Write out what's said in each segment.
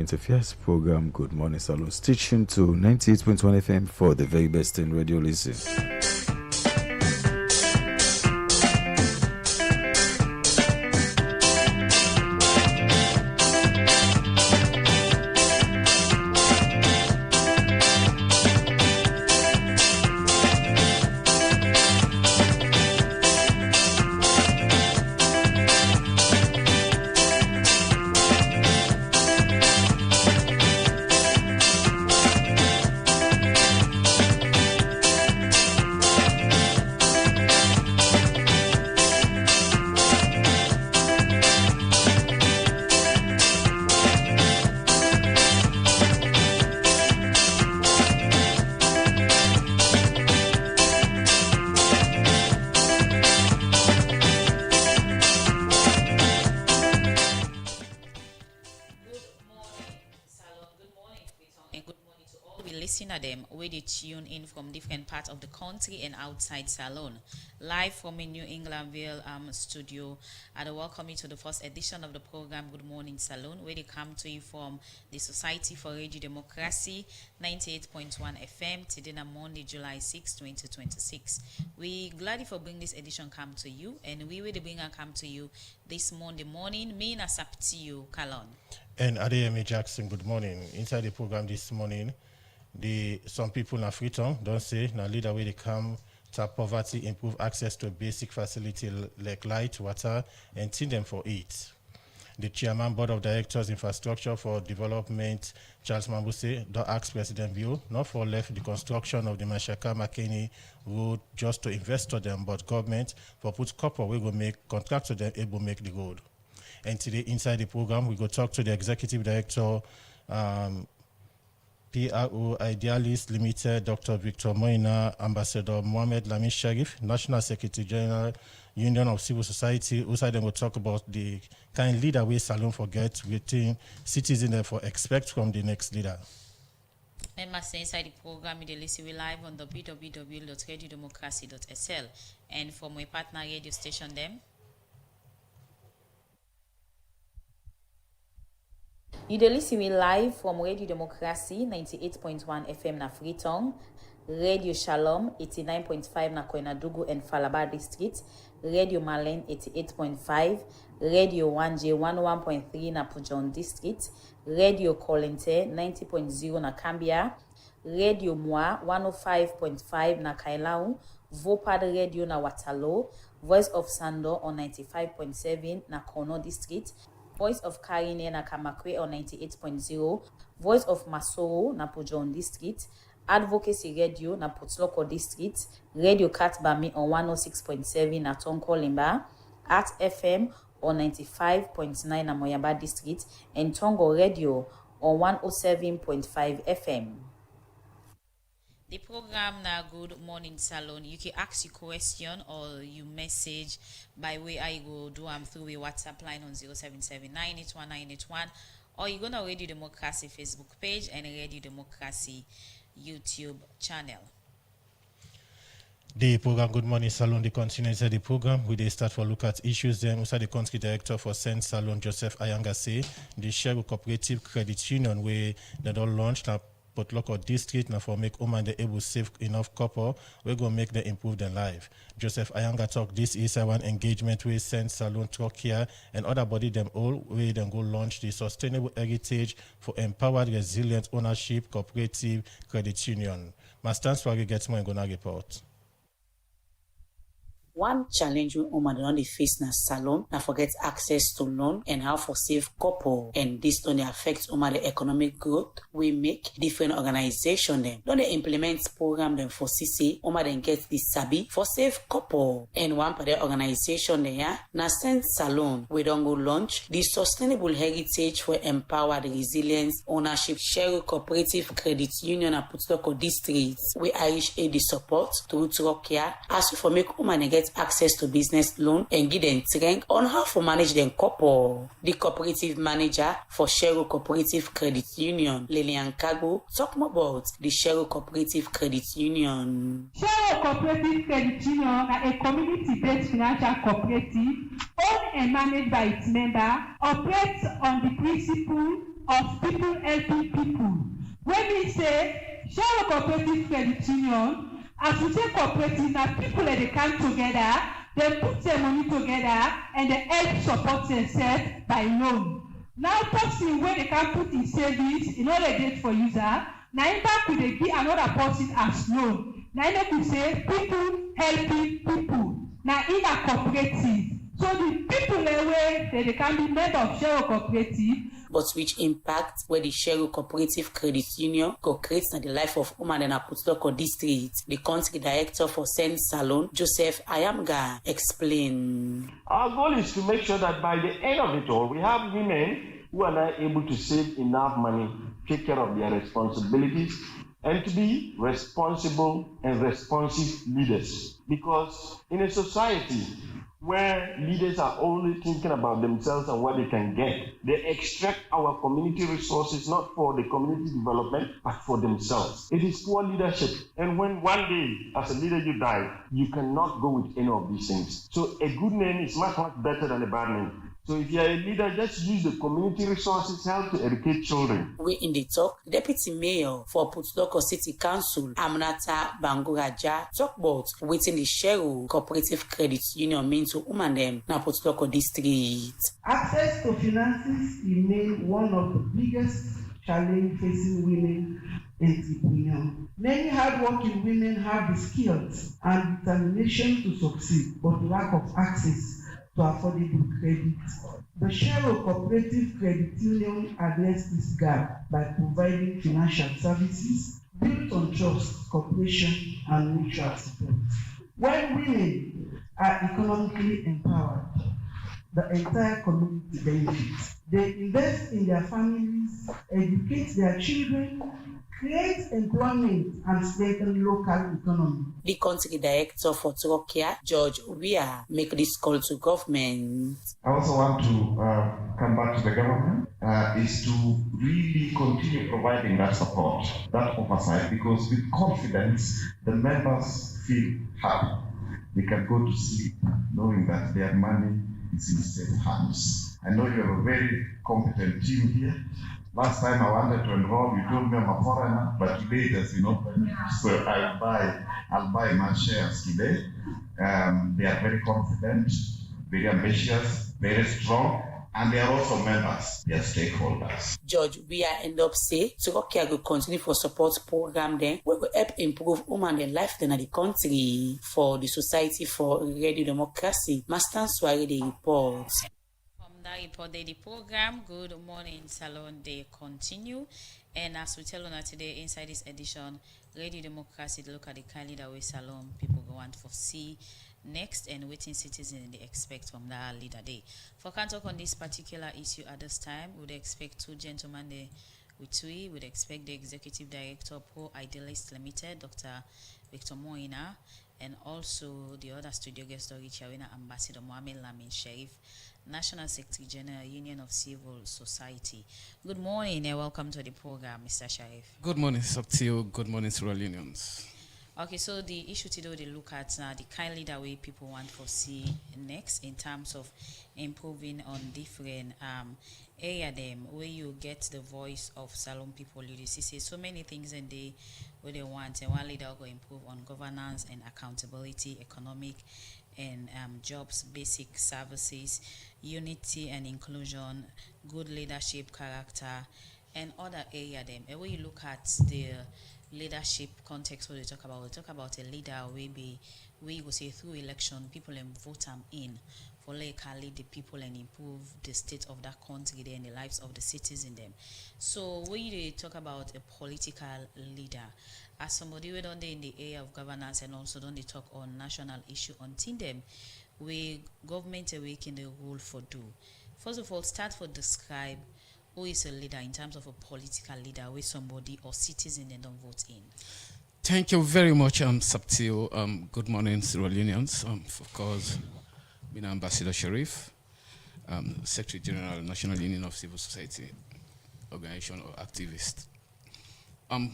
Current Affairs program. Good morning, Salon. Stay tuned to 98.1 FM for the very best in radio listen. Them where they tune in from different parts of the country and outside Salon. Live from a New Englandville studio. I welcome you to the first edition of the program Good Morning Salon, where they come to you from the Society for Radio Democracy, 98.1 FM, today on Monday, July 6, 2026. We gladly for bring this edition come to you, and we will bring and come to you this Monday morning. Me na Saptiyo Kalon. And Adeyemi Jackson, good morning. Inside the program this morning, some people in Freetown don't say now leader where they come to poverty, improve access to basic facility like light, water, and teach them for it. The chairman board of directors infrastructure for development, Charles Mambuse, don't ask President Bio not for left the construction of the Mashaka Makeni road just to invest to them, but government for put copper we go make contract to them able make the road. And today inside the program we go talk to the executive director PRO Idealist Limited, Dr. Victor Moina, Ambassador Mohamed Lamin Sharif, National Secretary General, Union of Civil Society. Also, then we'll talk about the kind of leader we Salon forget within citizens therefore expect from the next leader. And must inside the program, we listen live on www.radiodemocracy.sl and for my partner radio station them. You dey listen me live from Radio Democracy 98.1 FM na Freetown, Radio Shalom 89.5 na Koinadugu and Falaba District, Radio Malen 88.5, Radio 1J 11.3 na Pujon District, Radio Kolente 90.0 na Cambia, Radio Moi 105.5 na Kailau, Vopad Radio na Watalo, Voice of Sando on 95.7 na Kono District, Voice of Karine na Kamakwe on 98.0, Voice of Masoro na Pujon District, Advocacy Radio na Potloko District, Radio Katbami on 106.7 na Tonko Limba, Art FM on 95.9 na Moyamba District, and Tongo Radio on 107.5 FM. The program now Good Morning Salon. You can ask your question or you message by way I go do through a WhatsApp line on 0779819181, or you go to Radio Democracy Facebook page and Radio Democracy YouTube channel. The program Good Morning Salon, the continuance of the program, we start for look at issues. Then also the country director for Saint Salon, Joseph Ayanga, say the Share Cooperative Credit Union where they don't launch now. But local district now for make women they able save enough copper, we're gonna make them improve their life. Joseph Ayanga talk this is one engagement with Saint Salon Talk here and other body them all where then go launch the sustainable heritage for empowered resilient ownership cooperative credit union. Master Swaggy gets more gonna report. One challenge we women dey face na Salon, na forget access to loan and how for save couple, and this don't affect women the economic growth. We make different organization them. Don't they implement program them for CC, women then get this sabi for save couple. And one part of organization there, na Saint Salon, we don't go launch the sustainable heritage for empowered resilience ownership share cooperative credit union at Putloko District. We Irish aid the support to Rokia as we for make women get access to business loan and give them training on how to manage them couple. The cooperative manager for Shero Cooperative Credit Union, Lilian Kago, talk more about the Shero Cooperative Credit Union. Shero Cooperative Credit Union is a community-based financial cooperative owned and managed by its member, operates on the principle of people helping people. When we say share cooperative credit union, as we say cooperative, na people that they come together, they put their money together and they help support themselves by loan. Now person wey they can put in savings, in order date for user, na im back we dey give another person as loan. Na im make we say people helping people. Na in a cooperative. So the people wey they can be member of share cooperative. But which impact where the Shero Cooperative Credit Union go create in the life of women in Aputoko district? The country director for Saint Salon, Joseph Ayamga, explained. Our goal is to make sure that by the end of it all, we have women who are not able to save enough money, take care of their responsibilities, and to be responsible and responsive leaders. Because in a society where leaders are only thinking about themselves and what they can get, they extract our community resources not for the community development, but for themselves. It is poor leadership. And when one day, as a leader, you die, you cannot go with any of these things. So a good name is much, much better than a bad name. So if you are a leader, just use the community resources, help to educate children. We in the talk, Deputy Mayor for Putudoko City Council, Aminata Banguraja, talk about waiting the Shero Cooperative Credit Union means to women them na Putudoko district. Access to finances remain one of the biggest challenges facing women entrepreneurs. Many hardworking women have the skills and determination to succeed, but lack of access to affordable credit. The Shero Cooperative Credit Union addressed this gap by providing financial services built on trust, cooperation, and mutual support. When women are economically empowered, the entire community benefits. They invest in their families, educate their children, create employment, and strengthen local economy. The country director for Trokia, George Weah, make this call to government. I also want to come back to the government, is to really continue providing that support, that oversight, because with confidence, the members feel happy. They can go to sleep knowing that their money is in safe hands. I know you have a very competent team here. Last time I wanted to enroll, you told me I'm a foreigner, but today it has been open, so I'll buy my shares today. They are very confident, very ambitious, very strong, and they are also members, they are stakeholders. George Weah end up say, Trokia will continue for support program then, we will help improve women life in the country. For the Society for Radio Democracy, Master Swari the report. That report the program. Good morning, Salon. They continue, and as we tell on today inside this edition, Radio Democracy, look at the kind leader way Salon people go want for see next and waiting citizens they expect from that leader day. For can talk on this particular issue at this time, we would expect two gentlemen there with we would expect the executive director Pro Idealist Limited, Dr. Victor Moina, and also the other studio guest Richard Ambassador Mohamed Lamin Sharif, National Secretary General, Union of Civil Society. Good morning and welcome to the program, Mr. Sharif. Good morning, Subtil. Good morning, Rural Unions. Okay, so the issue today they look at the kind leader way people want to see next in terms of improving on different area them where you get the voice of Salon people. You see so many things in the where they want, and one leader will improve on governance and accountability, economic and jobs, basic services, unity and inclusion, good leadership, character, and other area them. And when you look at the leadership context, what we talk about a leader where you go say through election, people and vote them in for like lead the people and improve the state of that country there and the lives of the citizens them. So when you talk about a political leader, as somebody who don't in the area of governance and also don't they talk on national issue on them, where government awaken the role for do. First of all, start for describe who is a leader in terms of a political leader where somebody or citizen they don't vote in. Thank you very much, Subtil. Good morning, Rural Unions. Of course, being Ambassador Sharif, Secretary General, National Union of Civil Society, organization or activist.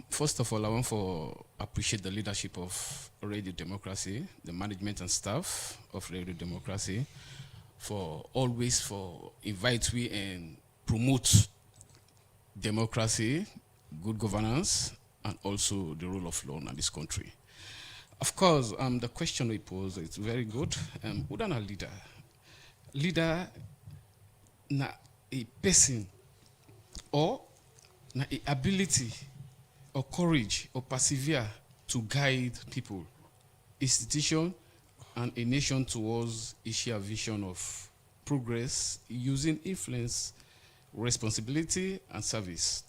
First of all, I want to appreciate the leadership of Radio Democracy, the management and staff of Radio Democracy, for always invite we and promote democracy, good governance, and also the rule of law in this country. Of course, the question we pose is very good. Who than a leader? Leader na a person or na a ability or courage or persevere to guide people, institution, and a nation towards a shared vision of progress using influence, responsibility, and service,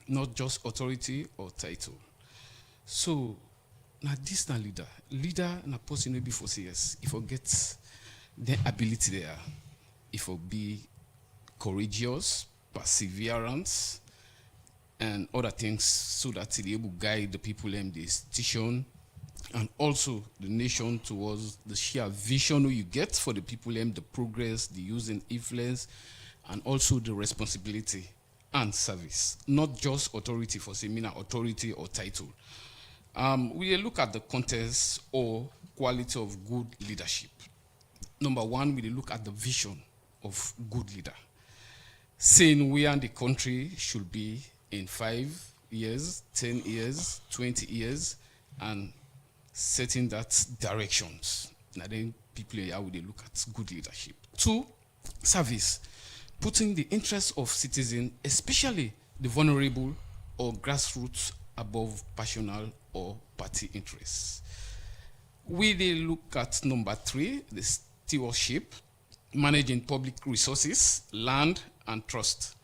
not just authority or title. So, now this na leader. Leader na person will be for CS. If you get the ability there, if you be courageous, perseverance, and other things, so that they able to guide the people and the institution and also the nation towards the shared vision you get for the people and the progress, the use and influence, and also the responsibility and service, not just authority for seminar authority or title. We look at the context or quality of good leadership. Number one, we look at the vision of good leader. Saying we and the country should be in 5 years, 10 years, 20 years, and setting that directions. Now then people here will look at good leadership. 2, service. Putting the interests of citizens, especially the vulnerable or grassroots, above personal or party interests. We look at number 3, the stewardship, managing public resources, land, and trust,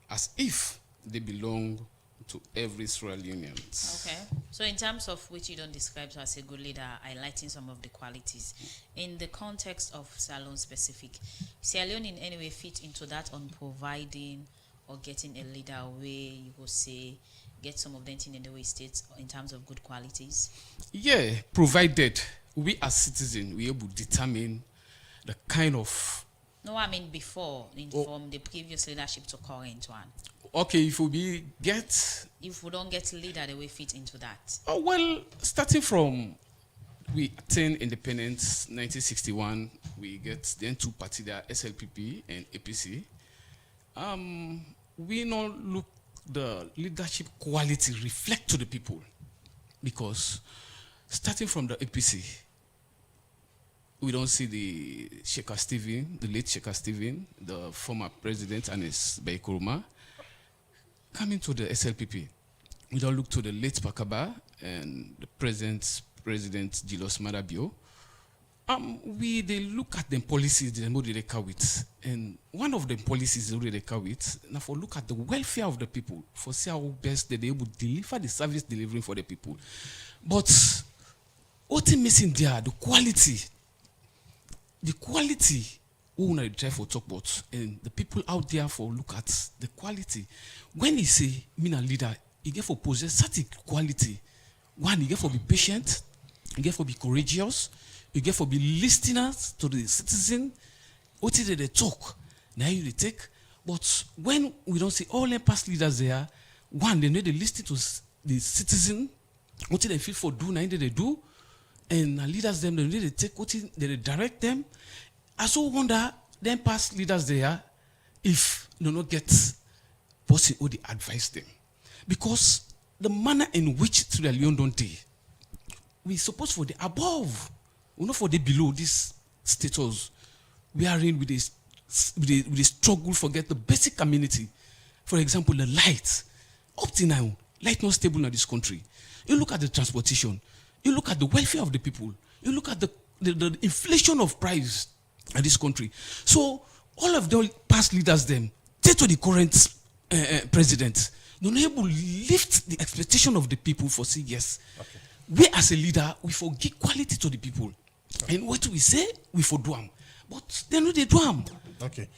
as if they belong to every Sierra Leonean. Okay. So in terms of which you don't describe as a good leader, highlighting some of the qualities. In the context of Salone specific, Sierra Leone in any way fit into that on providing or getting a leader where you will say, get some of them in the way states in terms of good qualities? Yeah, provided we as citizens, we able to determine the kind of... No, I mean before, from the previous leadership to current one. Okay, if we get... If we don't get a leader, they will fit into that. Oh, well, starting from we attained independence 1961, we get then 2 parties there, SLPP and APC. We now look the leadership quality reflect to the people, because starting from the APC, we don't see the Sheikha Stephen, the late Sheikha Stephen, the former president Anis Baikuruma, coming to the SLPP. We don't look to the late Pakaba and the present president Jilos Marabio. They look at the policies they already come with, and one of the policies they already come with. Now, for look at the welfare of the people, for see how best they're able to deliver the service delivering for the people. But what is missing there? The quality who I try for talk about, and the people out there for look at the quality. When he say me a leader, he get for possess certain quality. One, he get for be patient, he get for be courageous. You get for be listeners to the citizen. What is it they talk? Now you they take. But when we don't see all the past leaders there, one, they need to listen to the citizen. What they feel for do, now they do. And leaders them, they need to take what they direct them. I so wonder, them past leaders there, if they not get person who they advise them. Because the manner in which Sierra Leone don't they, we supposed for the above. We're not for the below this status. We are in with the struggle for get the basic community. For example, the light. Up to now, light not stable in this country. You look at the transportation. You look at the welfare of the people. You look at the inflation of price in this country. So all of the past leaders them, take to the current president, they're not able to lift the expectation of the people for say yes. Okay. We as a leader, we forgive quality to the people. And what we say, we for do them. But they know they do them. Okay.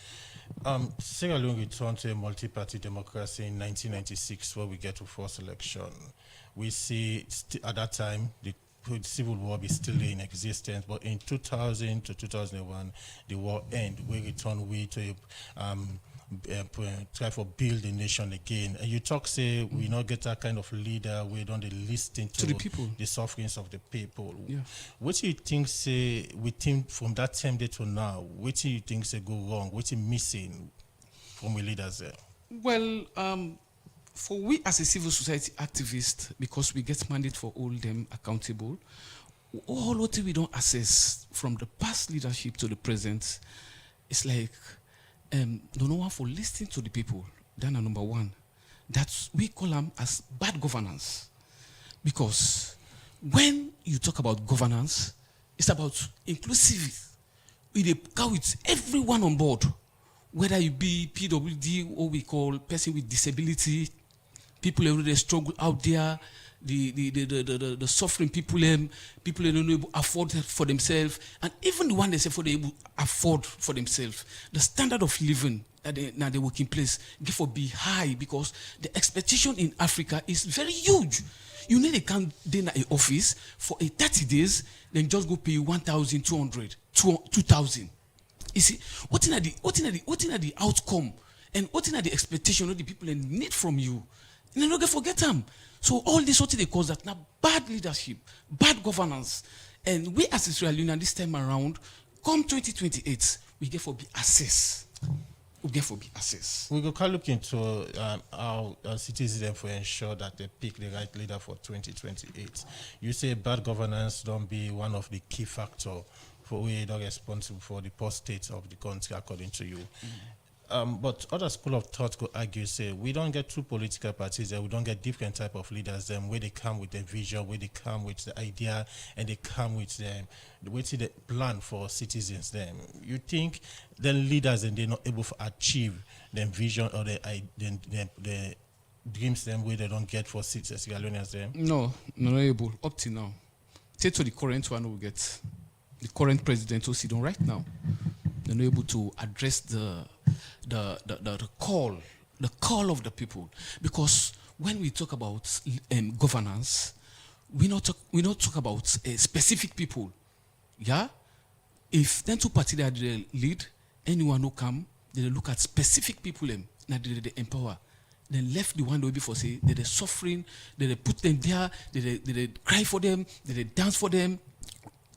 Sierra Leone returned to a multi-party democracy in 1996, where we get to first election. We see at that time the civil war is still in existence, but in 2000 to 2001, the war ended. We return to try for build a nation again. And you talk say we not get that kind of leader. We don't listen to the people, the sufferings of the people. Yeah. What do you think say we think from that time day to now? What do you think say go wrong? What is missing from the leaders there? Well, For we as a civil society activist, because we get mandate for hold them accountable, all what we don't assess from the past leadership to the present, it's like no one for listening to the people. Then number one, that's we call them as bad governance. Because when you talk about governance, it's about inclusive. We go with everyone on board, whether you be PWD or we call person with disability, people every struggle out there, the suffering people people don't able to afford for themselves, and even the one they say for they able afford for themselves. The standard of living that they work in place give for be high, because the expectation in Africa is very huge. You need to come in an office for 30 days, then just go pay 1,200, 2,000. You see, what in the outcome, and what in the expectation of the people need from you, and then don't forget them. So all this what they call that now bad leadership, bad governance, and we as Sierra Leone this time around, come 2028, we get for be assess. We get for be assess. We go look into how citizens for ensure that they pick the right leader for 2028. You say bad governance don't be one of the key factors for we are responsible for the poor state of the country, according to you. But other school of thought could argue, say, we don't get two political parties, we don't get different type of leaders, where they come with the vision, where they come with the idea, and they come with the plan for citizens. You think the leaders and they're not able to achieve the vision or the dreams where they don't get for citizens, Sierra Leoneans? No, not able up to now. Take to the current one we get, the current president who sit on right now. They're not able to address the call of the people, because when we talk about governance, we not talk about specific people. Yeah, if then two parties that they lead, anyone who come, they look at specific people that they empower. Then left the one they before say that they're suffering, that they put them there, they cry for them, they dance for them.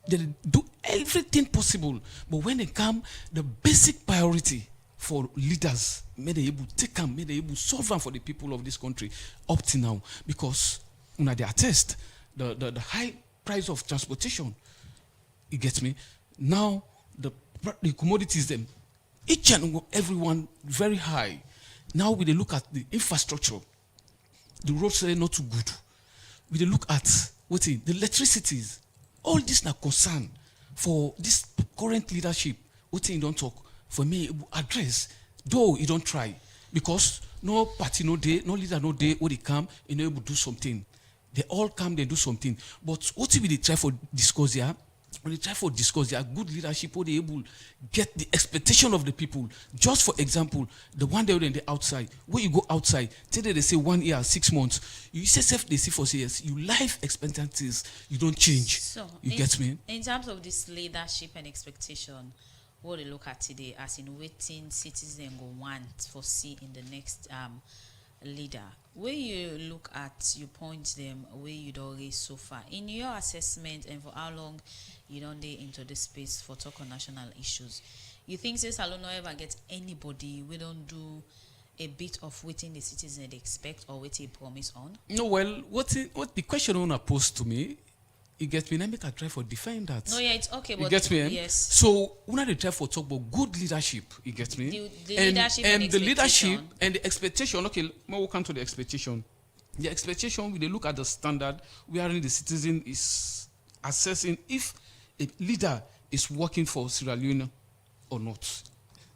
They do everything possible, but when they come, the basic priority for leaders, may they able to take them, may they able to solve them for the people of this country up to now, because they attest the high price of transportation. You get me? Now the commodities them, each and everyone very high. Now we look at the infrastructure, the roads are not too good. We look at the electricities. All this now concern for this current leadership. What you don't talk for me address, though you don't try, because no party no day, no leader no day. When they come, you know able to do something. They all come, they do something. But what if they try for discuss here? When they try for discuss their good leadership, or they able get the expectation of the people. Just for example, the one day on the outside, when you go outside, today they say 1 year, 6 months. You say self they see for 6 years. You life expectancies, you don't change. So you get me? In terms of this leadership and expectation, what they look at today as in waiting citizens go want for see in the next leader. Where you look at, you point them where you don't raise so far in your assessment, and for how long you don't day into this space for talk on national issues. You think say Salon no ever get anybody we don't do a bit of waiting the citizens they expect or waiting promise on? No, well, what the question owner posed to me, you get me, I make a try for define that. No, yeah, it's okay, but you get me, yes. So when they try for talk about good leadership, you get me, the leadership and the leadership and the expectation. Okay, we'll come to the expectation. The expectation, we look at the standard wherein the citizen is assessing if a leader is working for Sierra Leone or not.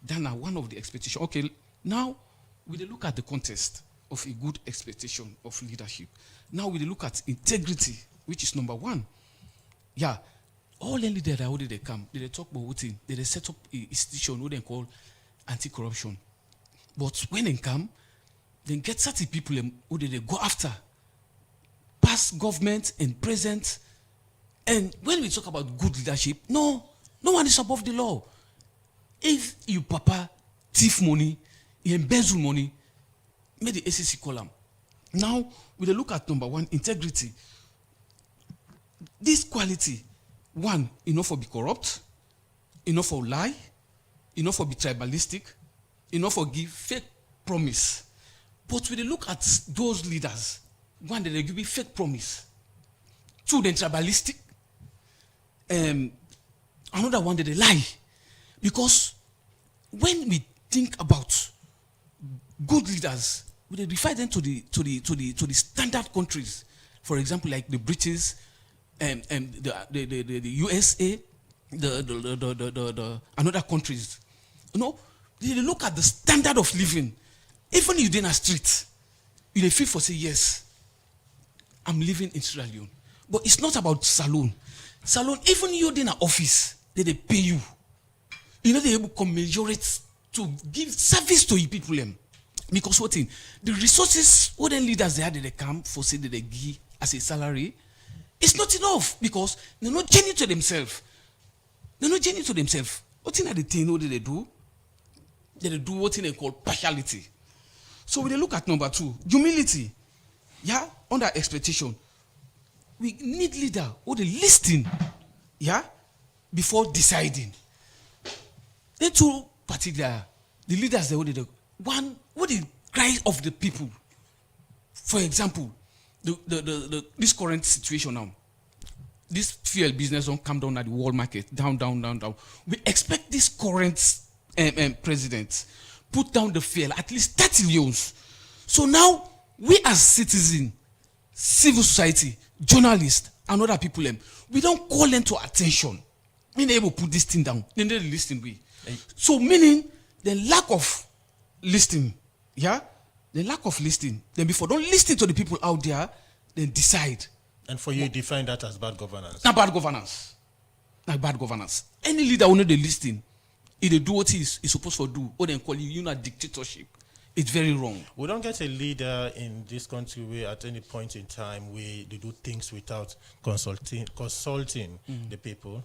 Then one of the expectation. Okay, now we look at the context of a good expectation of leadership. Now we look at integrity, which is number one. Yeah, all the leaders how did they come? They talk about voting. They set up an institution what they call anti-corruption. But when they come, they get certain people who they go after. Past government and present. And when we talk about good leadership, no one is above the law. If you papa thief money, you embezzle money, make the ACC column. Now we look at number one, integrity. This quality, one, enough for be corrupt, enough for lie, enough for be tribalistic, enough for give fake promise. But when they look at those leaders, one, they give you fake promise. Two, they're tribalistic. Another one, they lie. Because when we think about good leaders, we refer them to the standard countries. For example, like the British, the USA, the another countries. You know, they look at the standard of living. Even you in a street, you feel for say yes, I'm living in Sierra Leone. But it's not about salon. Salon, even you in an office, they pay you. You know, they able to commensurate to give service to you people. Because what thing? The resources, what the leaders they had, they come for say that they give as a salary, it's not enough because they're not genuine to themselves. They're not genuine to themselves. What thing are the thing what they do? They do what they call partiality. So when they look at number 2, humility, yeah, under expectation. We need leader who they listen, yeah, before deciding. Then 2 particular, the leaders they one, what the cry of the people. For example, this current situation now, this fuel business don't come down at the world market, down. We expect this current president put down the fuel at least 30 years. So now we as citizens, civil society, journalists, and other people, we don't call them to attention. Being able to put this thing down, then they listen. So meaning the lack of listening, yeah, the lack of listening. Then before don't listen to the people out there, then decide. And for you, define that as bad governance. Not bad governance. Not bad governance. Any leader who they listen, if they do what he's supposed to do, or then call you know dictatorship, it's very wrong. We don't get a leader in this country where at any point in time where they do things without consulting the people.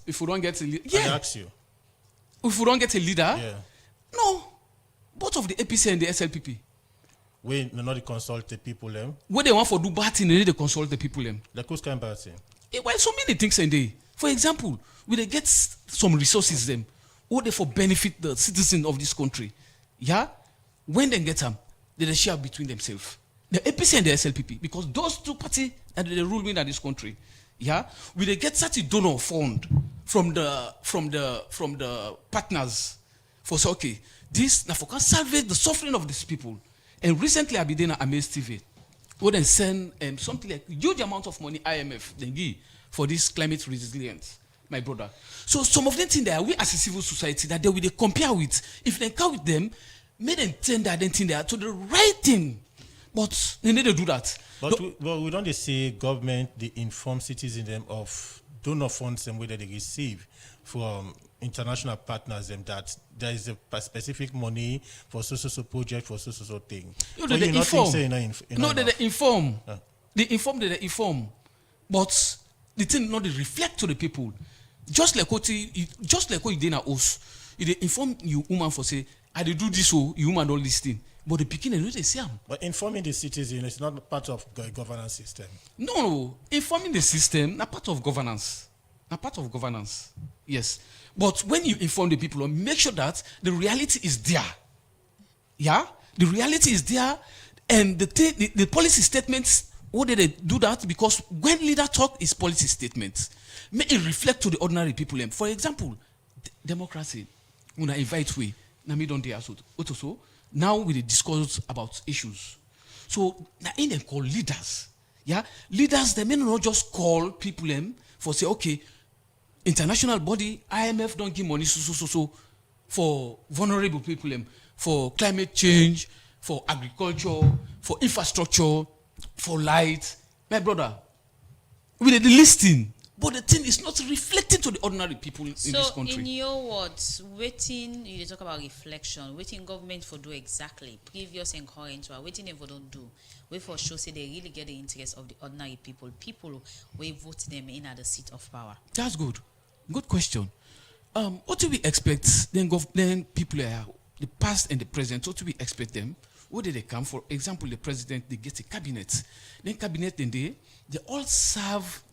If we don't get a leader, I ask you. If we don't get a leader, Yeah. no. Both of the APC and the SLPP. We not consult the people What they want for do bad thing, they need to consult the people Like who's kind of bad thing? Well, so many things in there. For example, we they get some resources what they for benefit the citizens of this country. Yeah? When they get them, they share between themselves. The APC and the SLPP, because those 2 parties are the rule in this country. Yeah? We they get such a donor fund from the partners for say, okay, this now for can salvage the suffering of these people. And recently I've been doing Amaze TV. Who then send something like huge amount of money IMF then give for this climate resilience, my brother. So some of them think that we as a civil society that they will compare with, if they come with them, make them turn that thing there to the right thing. But they need to do that. But we don't see government, they inform citizens them of donor funds and whether they receive from international partners them that there is a specific money for so project for so thing. They inform. They inform. They inform. But the thing not they reflect to the people. Just like what you did na us. They inform you woman for say, I do this so you woman don't listen. But the beginning they say But informing the citizen is not part of the governance system. No, informing the system not part of governance. Not part of governance. Yes. But when you inform the people, make sure that the reality is there. Yeah? The reality is there. And the policy statements, what did they do that? Because when leader talk is policy statements, make it reflect to the ordinary people. For example, democracy. When I invite we, also, now we discuss about issues. So now in them call leaders. Yeah? Leaders, they may not just call people for say, okay, international body, IMF don't give money so for vulnerable people, for climate change, for agriculture, for infrastructure, for light. My brother, we did the listing, but the thing is not reflecting to the ordinary people in this country. So, in your words, waiting, you talk about reflection, waiting government for do exactly, previous and current, or waiting if they don't do, wait for show say they really get the interest of the ordinary people we vote them in at the seat of power. That's good. Good question. What do we expect then people are the past and the present, what do we expect them? What did they come for? Example, the president, they get a cabinet. Then cabinet, then they all serve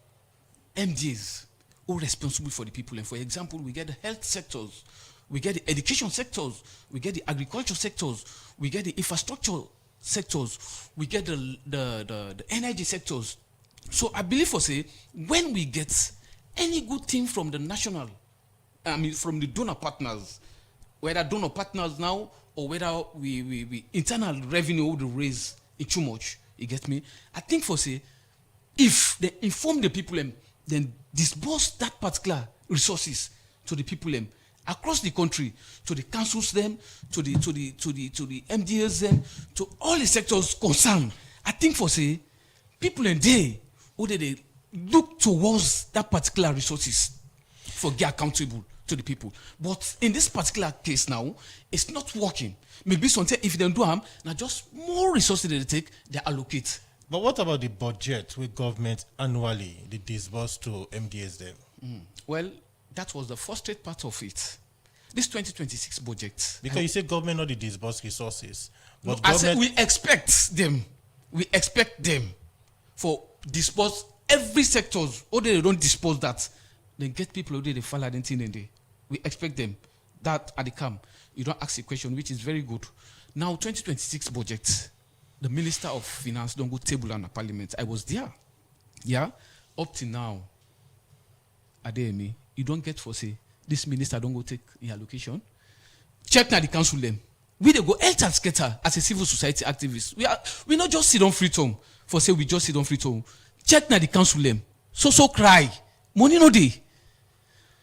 MDs who are responsible for the people. And for example, we get the health sectors, we get the education sectors, we get the agriculture sectors, we get the infrastructure sectors, we get the energy sectors. So I believe for say, when we get any good thing from the national, from the donor partners, whether donor partners now or whether we internal revenue would raise it too much, you get me? I think for say, if they inform the people, then disburse that particular resources to the people across the country, to the councils them, to the MDAs them, to all the sectors concerned. I think for say, people in there, who they look towards that particular resources for get accountable to the people. But in this particular case now, it's not working. Maybe something if they don't do harm, now just more resources they take, they allocate. But what about the budget with government annually, the disbursed to MDAs them? Well, that was the frustrated part of it. This 2026 budget. Because you say government not the disbursed resources. But I said we expect them. We expect them for disperse every sectors. Or they don't dispose that. Then get people who they fall at anything in there. We expect them. That at the camp. You don't ask a question, which is very good. Now 2026 budget. The Minister of Finance don't go table on the parliament. I was there. Yeah. Up to now. Adeyemi, you don't get for say this minister don't go take in allocation. Check now the council them. We they go elter skater as a civil society activist. We not just sit on Freetown for say we just sit on Freetown. Check now the council them. So cry. Money no dey.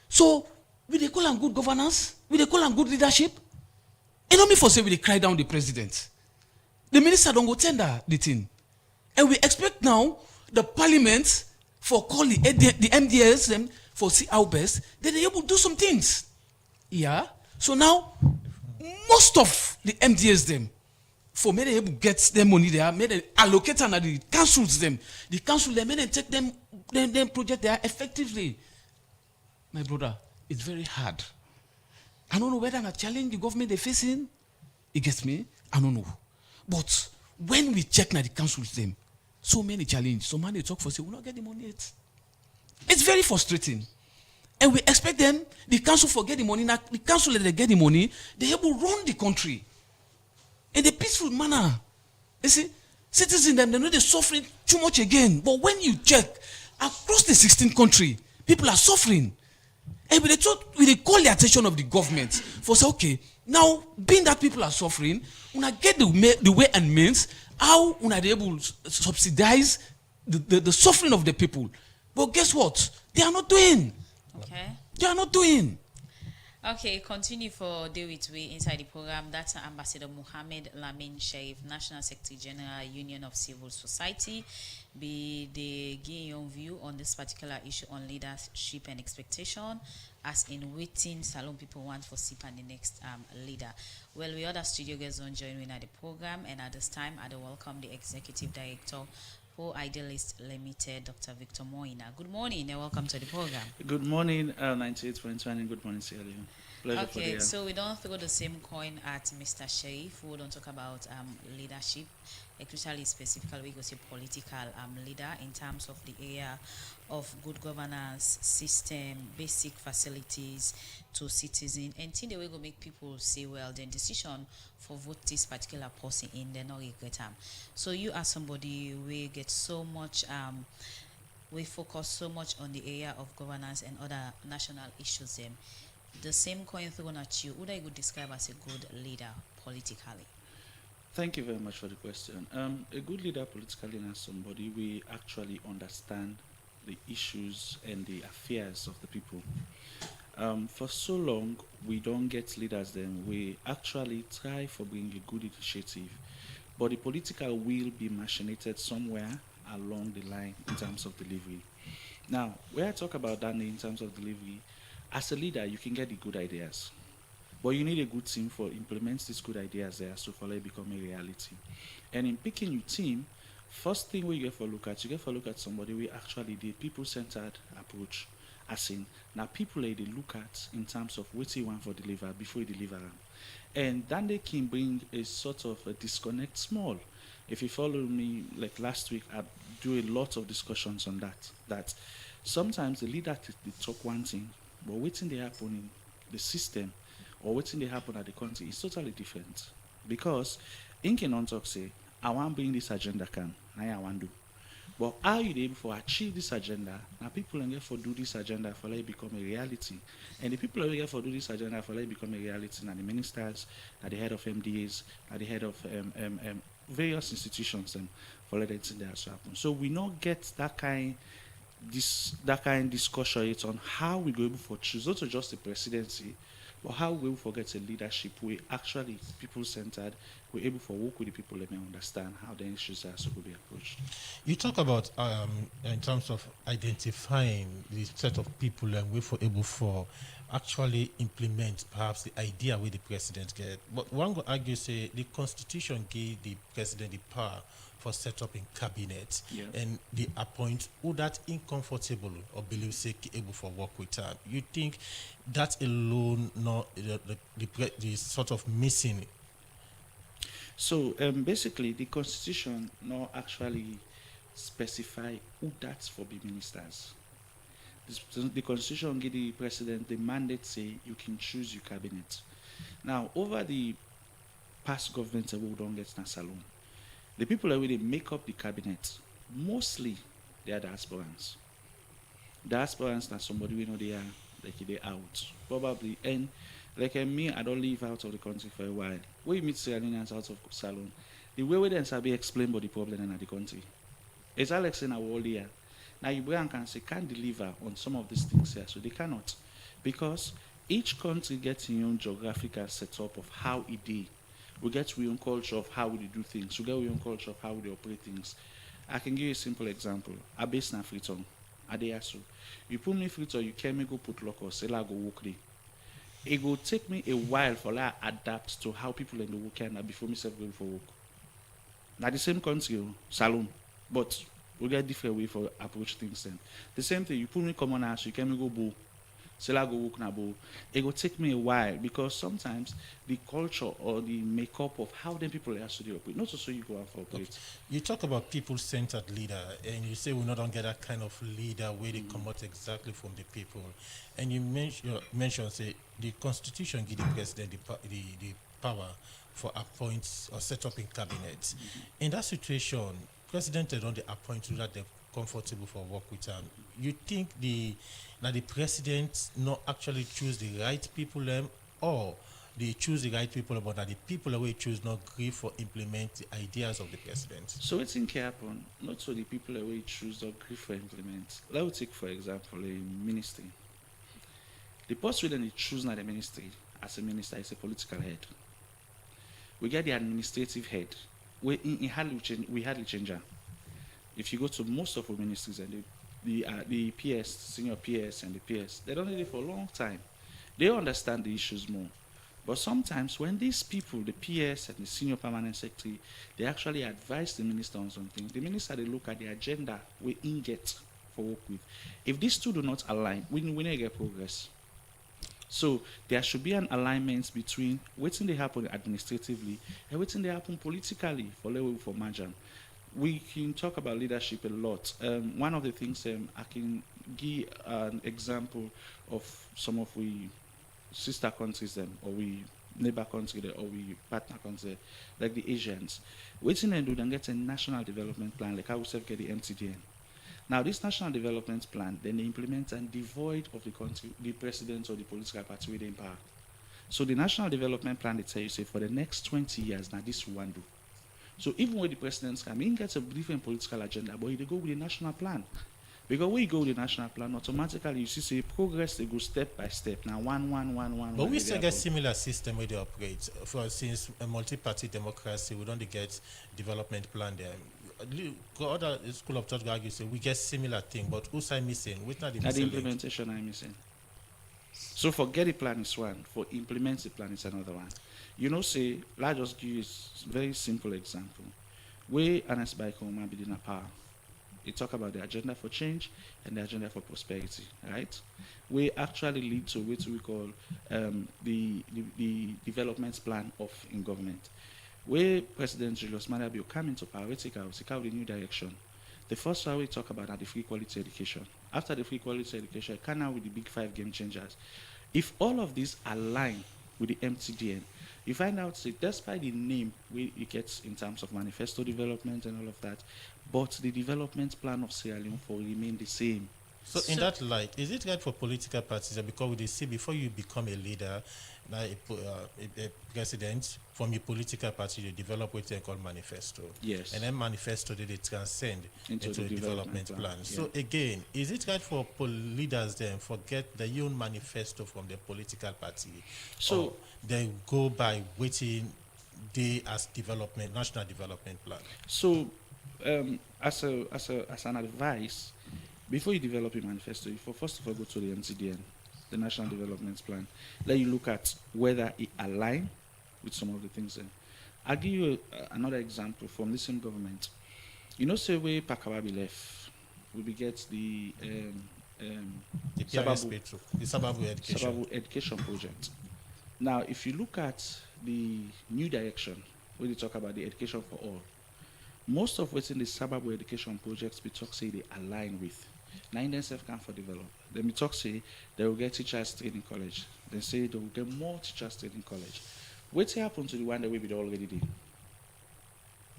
So we they call on good governance. We they call on good leadership. You know me for say we they cry down the president. The minister don't go tender the thing. And we expect now the parliament for calling the MDS them for see how best then they able to do some things. Yeah. So now most of the MDS them for may they able get them money there, may they allocate and the councils them. The council them may they take them project there effectively. My brother, it's very hard. I don't know whether a challenge the government they're facing. It gets me? I don't know. But when we check now the councils them, so many challenges. So man they talk for say we'll not get the money yet. It's very frustrating. And we expect them, the council forget the money. Now the council let they get the money, they able to run the country in a peaceful manner. You see, citizens them they know they're suffering too much again. But when you check across the 16th country, people are suffering. And we call the attention of the government for say, okay, now being that people are suffering, una get the way and means how una they able to subsidize the suffering of the people. But guess what? They are not doing. Okay. They are not doing. Okay, continue for Day with We inside the program. That's Ambassador Mohammed Lamin Sharif, National Secretary General, Union of Civil Society. Be the give your view on this particular issue on leadership and expectation, as in waiting Salon people want for SIP and the next leader. Well, we other studio guests on joining at the program, and at this time, I welcome the Executive Director for Idealist Limited, Dr. Victor Moina. Good morning and welcome to the program. Good morning, 98.1, and good morning, Sierra. Pleasure. Okay, so we don't throw the same coin at Mr. Sharif, who don't talk about leadership, especially specifically we go say political leader in terms of the area of good governance, system, basic facilities to citizens, and think the way go make people say, well, then decision for vote this particular person in, they not regret them. So you are somebody we get so much we focus so much on the area of governance and other national issues them. The same coin thrown at you, would I would describe as a good leader politically? Thank you very much for the question. A good leader politically is somebody we actually understand the issues and the affairs of the people. For so long, we don't get leaders then. We actually try for bringing a good initiative, but the political will be machinated somewhere along the line in terms of delivery. Now, when I talk about that in terms of delivery, as a leader, you can get the good ideas, but you need a good team for implement these good ideas there so for it become a reality. And in picking your team, first thing we get for look at, you get for look at somebody we actually did people-centered approach. As in, now people they look at in terms of what you want for deliver before you deliver them. And then they can bring a sort of a disconnect small. If you follow me, like last week, I do a lot of discussions on that sometimes the leader they talk one thing, but waiting they happen in the system or waiting they happen at the country is totally different. Because in Kenon talk say, I want bring this agenda can, I want do. But how you able to achieve this agenda? Now people are get for do this agenda for like become a reality. And the people are get for do this agenda for like become a reality. Now the ministers, now the head of MDAs, now the head of various institutions for let it there to happen. So we not get that kind discussion it's on how we go able for choose not just the presidency, but how we will forget a leadership we actually people centered, we're able to work with the people, let me understand how the issues are supposed to be approached. You talk about in terms of identifying the set of people and we for able for actually implement perhaps the idea where the president get. But one would argue say the constitution gave the president the power for set up in cabinet and they appoint who that incomfortable or believe say able for work with her. You think that alone not the sort of missing? So basically the constitution not actually specify who that's for the ministers. The constitution give the president the mandate say you can choose your cabinet. Now over the past government we don't get na salon. The people that really make up the cabinet, mostly they are the aspirants. The aspirants are somebody we know they are like they out. Probably and like me, I don't live out of the country for a while. When you meet Sierra-Leoneans out of salon, the way we then be explain about the problem in the country. It's Alex in our world here. Now you can say can't deliver on some of these things here, so they cannot. Because each country gets its own geographical setup of how it is. We get our own culture of how we do things. We get our own culture of how we operate things. I can give you a simple example. I base na Freetown. Adeyasu. You put me Freetown, you can me go put local, say I go work there. It will take me a while for I adapt to how people in the work can before me self going for work. Now the same country, salon, but we get different way for approach things then. The same thing, you put me common house, you can me go bow. Say I go work na bow. It will take me a while because sometimes the culture or the makeup of how them people are to operate, not also you go out for operate. You talk about people-centered leader, and you say we not don't get that kind of leader where they come out exactly from the people. And you mentioned say the constitution give the president the power for appoint or set up in cabinet. In that situation, president don't appoint to that they're comfortable for work with them. You think the president not actually choose the right people or they choose the right people, but that the people that we choose not agree for implement the ideas of the president? So it's in happen, not so the people that we choose not agree for implement. Let's take for example a ministry. The person when they choose not the ministry as a minister is a political head. We get the administrative head. We hardly change her. If you go to most of our ministries and the PS, senior PS and the PS, they don't need it for a long time. They understand the issues more. But sometimes when these people, the PS and the senior permanent secretary, they actually advise the minister on something, the minister they look at the agenda we in get for work with. If these two do not align, we never get progress. So there should be an alignment between waiting they happen administratively and waiting they happen politically for level for margin. We can talk about leadership a lot. One of the things I can give an example of some of we sister countries or we neighbor country or we partner country like the Asians. Waiting they do then get a national development plan like how we get the MTDN. Now this national development plan then they implement and devoid of the country, the president or the political party within power. So the national development plan they tell you say for the next 20 years now this will do. So even when the presidents come, he gets a different political agenda, but they go with the national plan. Because when you go with the national plan, automatically you see say progress they go step by step. Now one. But we still get similar system where they operate. For since a multi-party democracy, we don't get development plan there. Other school of thought argue say we get similar thing, but who's I missing? Which not the implementation I'm missing. So forget the plan is one, for implement the plan is another one. You know, say, let's just give you a very simple example. Where Ernest Bai Koroma be in power, they talk about the agenda for change and the agenda for prosperity, right? We actually lead to what we call the development plan of in government. Where President Julius Maada Bio come into power, we take out the new direction. The first one we talk about are the free quality education. After the free quality education, come out with the big 5 game changers. If all of these align with the MTDN, you find out say despite the name it gets in terms of manifesto development and all of that, but the development plan of Sierra Leone for remain the same. So in that light, is it right for political parties, because they say before you become a leader, a president, from your political party, you develop what they call manifesto. Yes. And then manifesto, they transcend into a development plan. Yeah. So again, is it right for leaders then forget the own manifesto from the political party? So or they go by waiting they as development, national development plan? So as an advice, before you develop a manifesto, you first of all go to the NCDN, the National Development Plan. Then you look at whether it aligns with some of the things there. I'll give you another example from the same government. You know, say where Pakawabi left, we get the Sababu Education Project. Now, if you look at the new direction, where they talk about the education for all, most of what's in the Sababu Education Projects, we talk say they align with. Now, Indian self-can for develop. Then we talk say they will get teachers training college. They say they will get more teachers training college. What's happened to the one that we already did?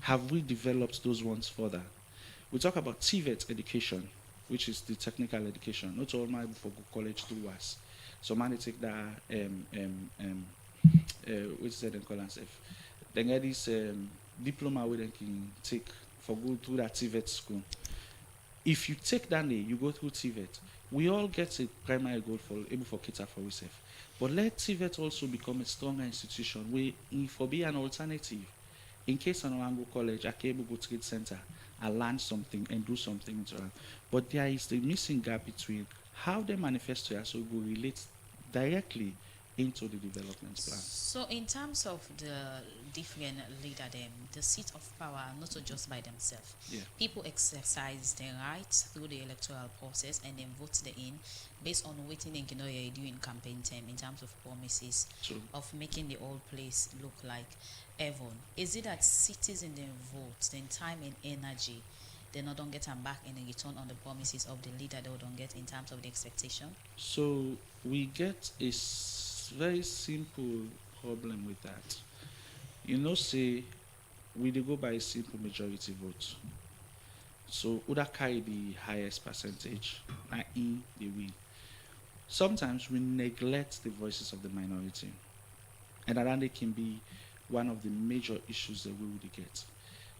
Have we developed those ones further? We talk about TVET education, which is the technical education. Not all my for go college through us. So man, they take that what's that in call themselves? They get this diploma where they can take for go through that TVET school. If you take that day, you go through TVET. We all get a primary goal for able for cater for ourselves. But let TVET also become a stronger institution where for be an alternative. In case an Orango College, Akebo Go Trade Center, I learn something and do something into it. But there is the missing gap between how the manifesto also go relate directly into the development plan. So in terms of the different leader them, the seat of power are not just by themselves. Yeah. People exercise their rights through the electoral process and then vote them in based on what they do in campaign time in terms of promises of making the whole place look like heaven. Is it that citizens then vote, then time and energy, they not don't get them back in return on the promises of the leader they don't get in terms of the expectation? So we get a very simple problem with that. You know, say we dey go by a simple majority vote. So Uda carry the highest percentage, and in the win. Sometimes we neglect the voices of the minority, and that can be one of the major issues that we would get.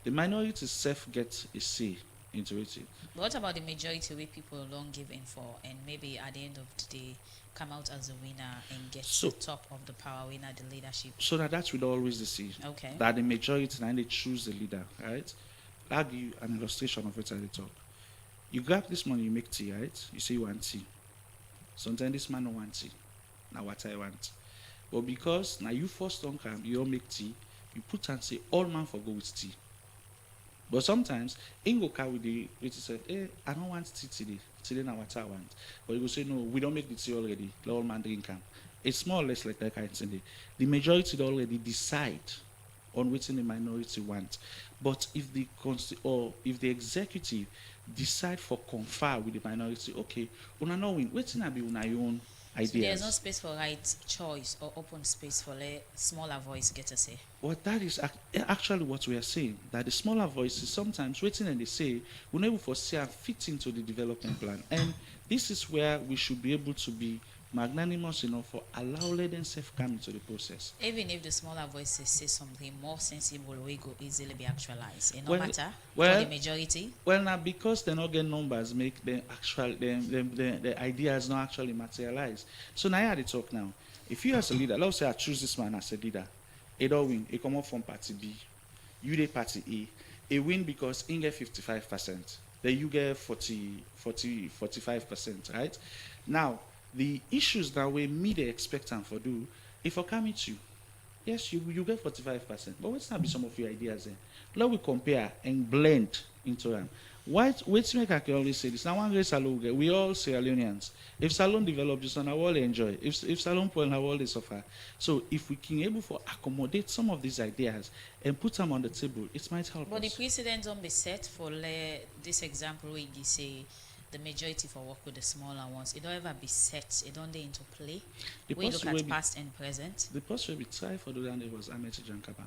The minority self gets a say into it. But what about the majority where people don't give in for and maybe at the end of the day come out as a winner and get to the top of the power winner, the leadership? So that's with always the see. Okay. That the majority and they choose the leader, right? I'll give you an illustration of it at the top. You grab this money, you make tea, right? You say you want tea. Sometimes this man don't want tea. Now what I want. But because now you first don't come, you all make tea, you put and say all man for go with tea. But sometimes, in go carry the it say, hey, I don't want tea today. Today now what I want. But you go say, no, we don't make the tea already. The all man drink can. It's more or less like that kind of thing. The majority already decide on which the minority want. But if the if the executive decide for confer with the minority, okay, una no win. Waiting be una own ideas. So there's no space for right choice or open space for a smaller voice get a say. Well, that is actually what we are saying. That the smaller voices sometimes waiting and they say we never foresee and fit into the development plan. And this is where we should be able to be magnanimous enough for allow let them self come into the process. Even if the smaller voices say something more sensible, we go easily be actualized. It no Well- matter well- for the majority. Well, now because they not get numbers, make them actual the ideas not actually materialize. So now I had to talk now. If you as a leader, let's say I choose this man as a leader, it don't win. It come up from party B, you the party A. It win because he get 55%. Then you get 45%, right? Now the issues that we me they expect them for do, if I come at you, yes, you get 45%. But what's not be some of your ideas then? Let we compare and blend into them. Wait make I can always say this. Now one great Salon, we all Sierra Leoneans. If Salon develop this one, I will enjoy. If Salon point, I will suffer. So if we can able to accommodate some of these ideas and put them on the table, it might help But the us. precedent don't be set for this example where you say the majority for work with the smaller ones. It don't ever be set. It don't they into play. The We post look will at be- past and present. The post will be tried for the land was Amechi Jankaba,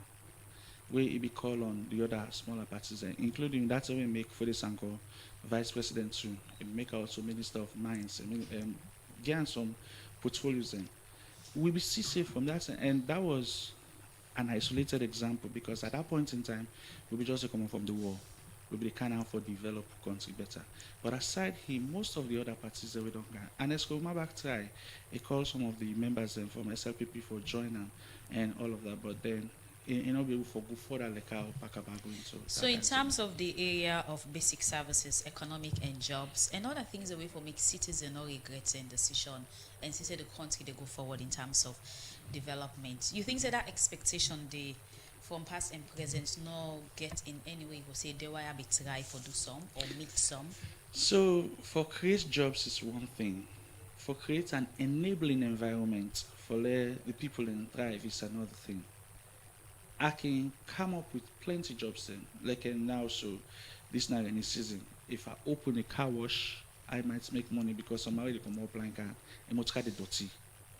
where he be called on the other smaller parties, including that's why we make Fode Sanko vice president too. He make also minister of mines, get some portfolios in. We be see safe from that, and that was an isolated example because at that point in time, we be just coming from the war. We be kind of for develop country better. But aside him, most of the other parties that we don't get. And Esco Mabak try, he called some of the members from SLPP for join them and all of that. But then, you know, be able to go further like how Pakaba going to. So in terms of the area of basic services, economic and jobs, and other things away for make citizens not regretting decision and see the country they go forward in terms of development. You think that expectation they from past and present no get in any way will say they will be try for do some or meet some? So for create jobs is one thing. For create an enabling environment for the people in thrive is another thing. I can come up with plenty jobs then. Like now, so this now any season. If I open a car wash, I might make money because somebody come up like that. I must cut the dirty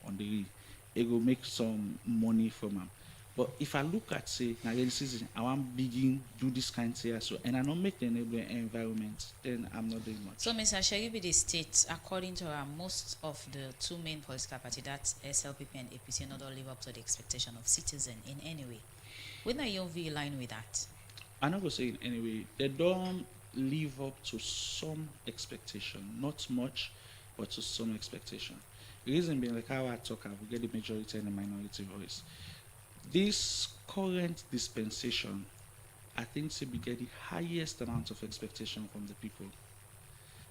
on the rig. It will make some money from them. But if I look at say now any season, I want begin do this kind of thing so and I don't make the enabling environment, then I'm not doing much. So Mr. Sheribi, the state, according to most of the two main political parties, that's SLPP and APC, not all live up to the expectation of citizens in any way. When are your view line with that? I'm not going to say in any way. They don't live up to some expectation. Not much, but to some expectation. The reason being, like how I talk, we get the majority and the minority voice. This current dispensation, I think, should be get the highest amount of expectation from the people.